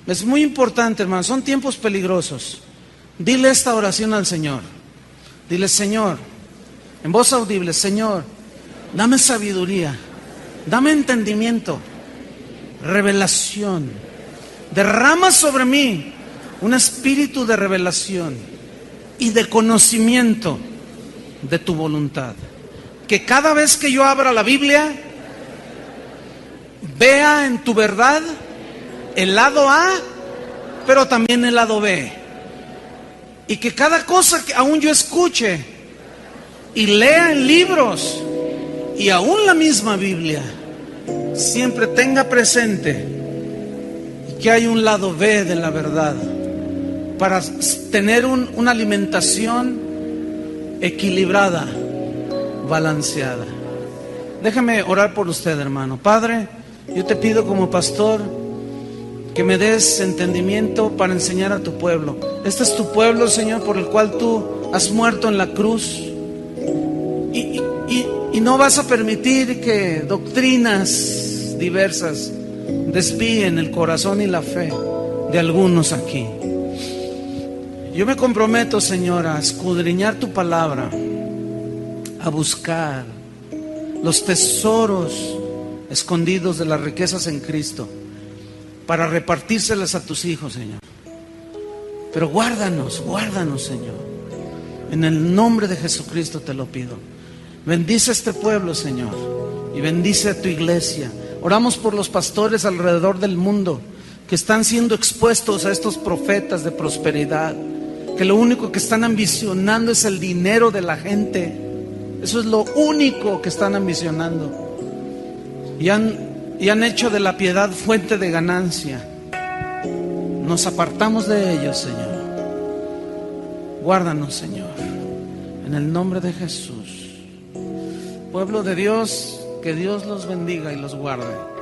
Es muy importante, hermano, son tiempos peligrosos. Dile esta oración al Señor. Dile, Señor, en voz audible, Señor, dame sabiduría, dame entendimiento, revelación. Derrama sobre mí un espíritu de revelación y de conocimiento de tu voluntad. Que cada vez que yo abra la Biblia, vea en tu verdad el lado A, pero también el lado B. Y que cada cosa que aún yo escuche y lea en libros y aún la misma Biblia, siempre tenga presente y que hay un lado B de la verdad, para tener una alimentación equilibrada, balanceada. Déjame orar por usted, hermano. Padre, yo te pido como pastor que me des entendimiento para enseñar a tu pueblo. Este es tu pueblo, Señor, por el cual tú has muerto en la cruz. Y no vas a permitir que doctrinas diversas desvíen el corazón y la fe de algunos aquí. Yo me comprometo, Señor, a escudriñar tu palabra, a buscar los tesoros escondidos de las riquezas en Cristo, para repartírselas a tus hijos, Señor. Pero guárdanos, Señor. En el nombre de Jesucristo te lo pido. Bendice a este pueblo, Señor, y bendice a tu iglesia. Oramos por los pastores alrededor del mundo que están siendo expuestos a estos profetas de prosperidad, que lo único que están ambicionando es el dinero de la gente. Eso es lo único que están ambicionando. Y han hecho de la piedad fuente de ganancia. Nos apartamos de ellos, Señor. Guárdanos, Señor, en el nombre de Jesús. Pueblo de Dios, que Dios los bendiga y los guarde.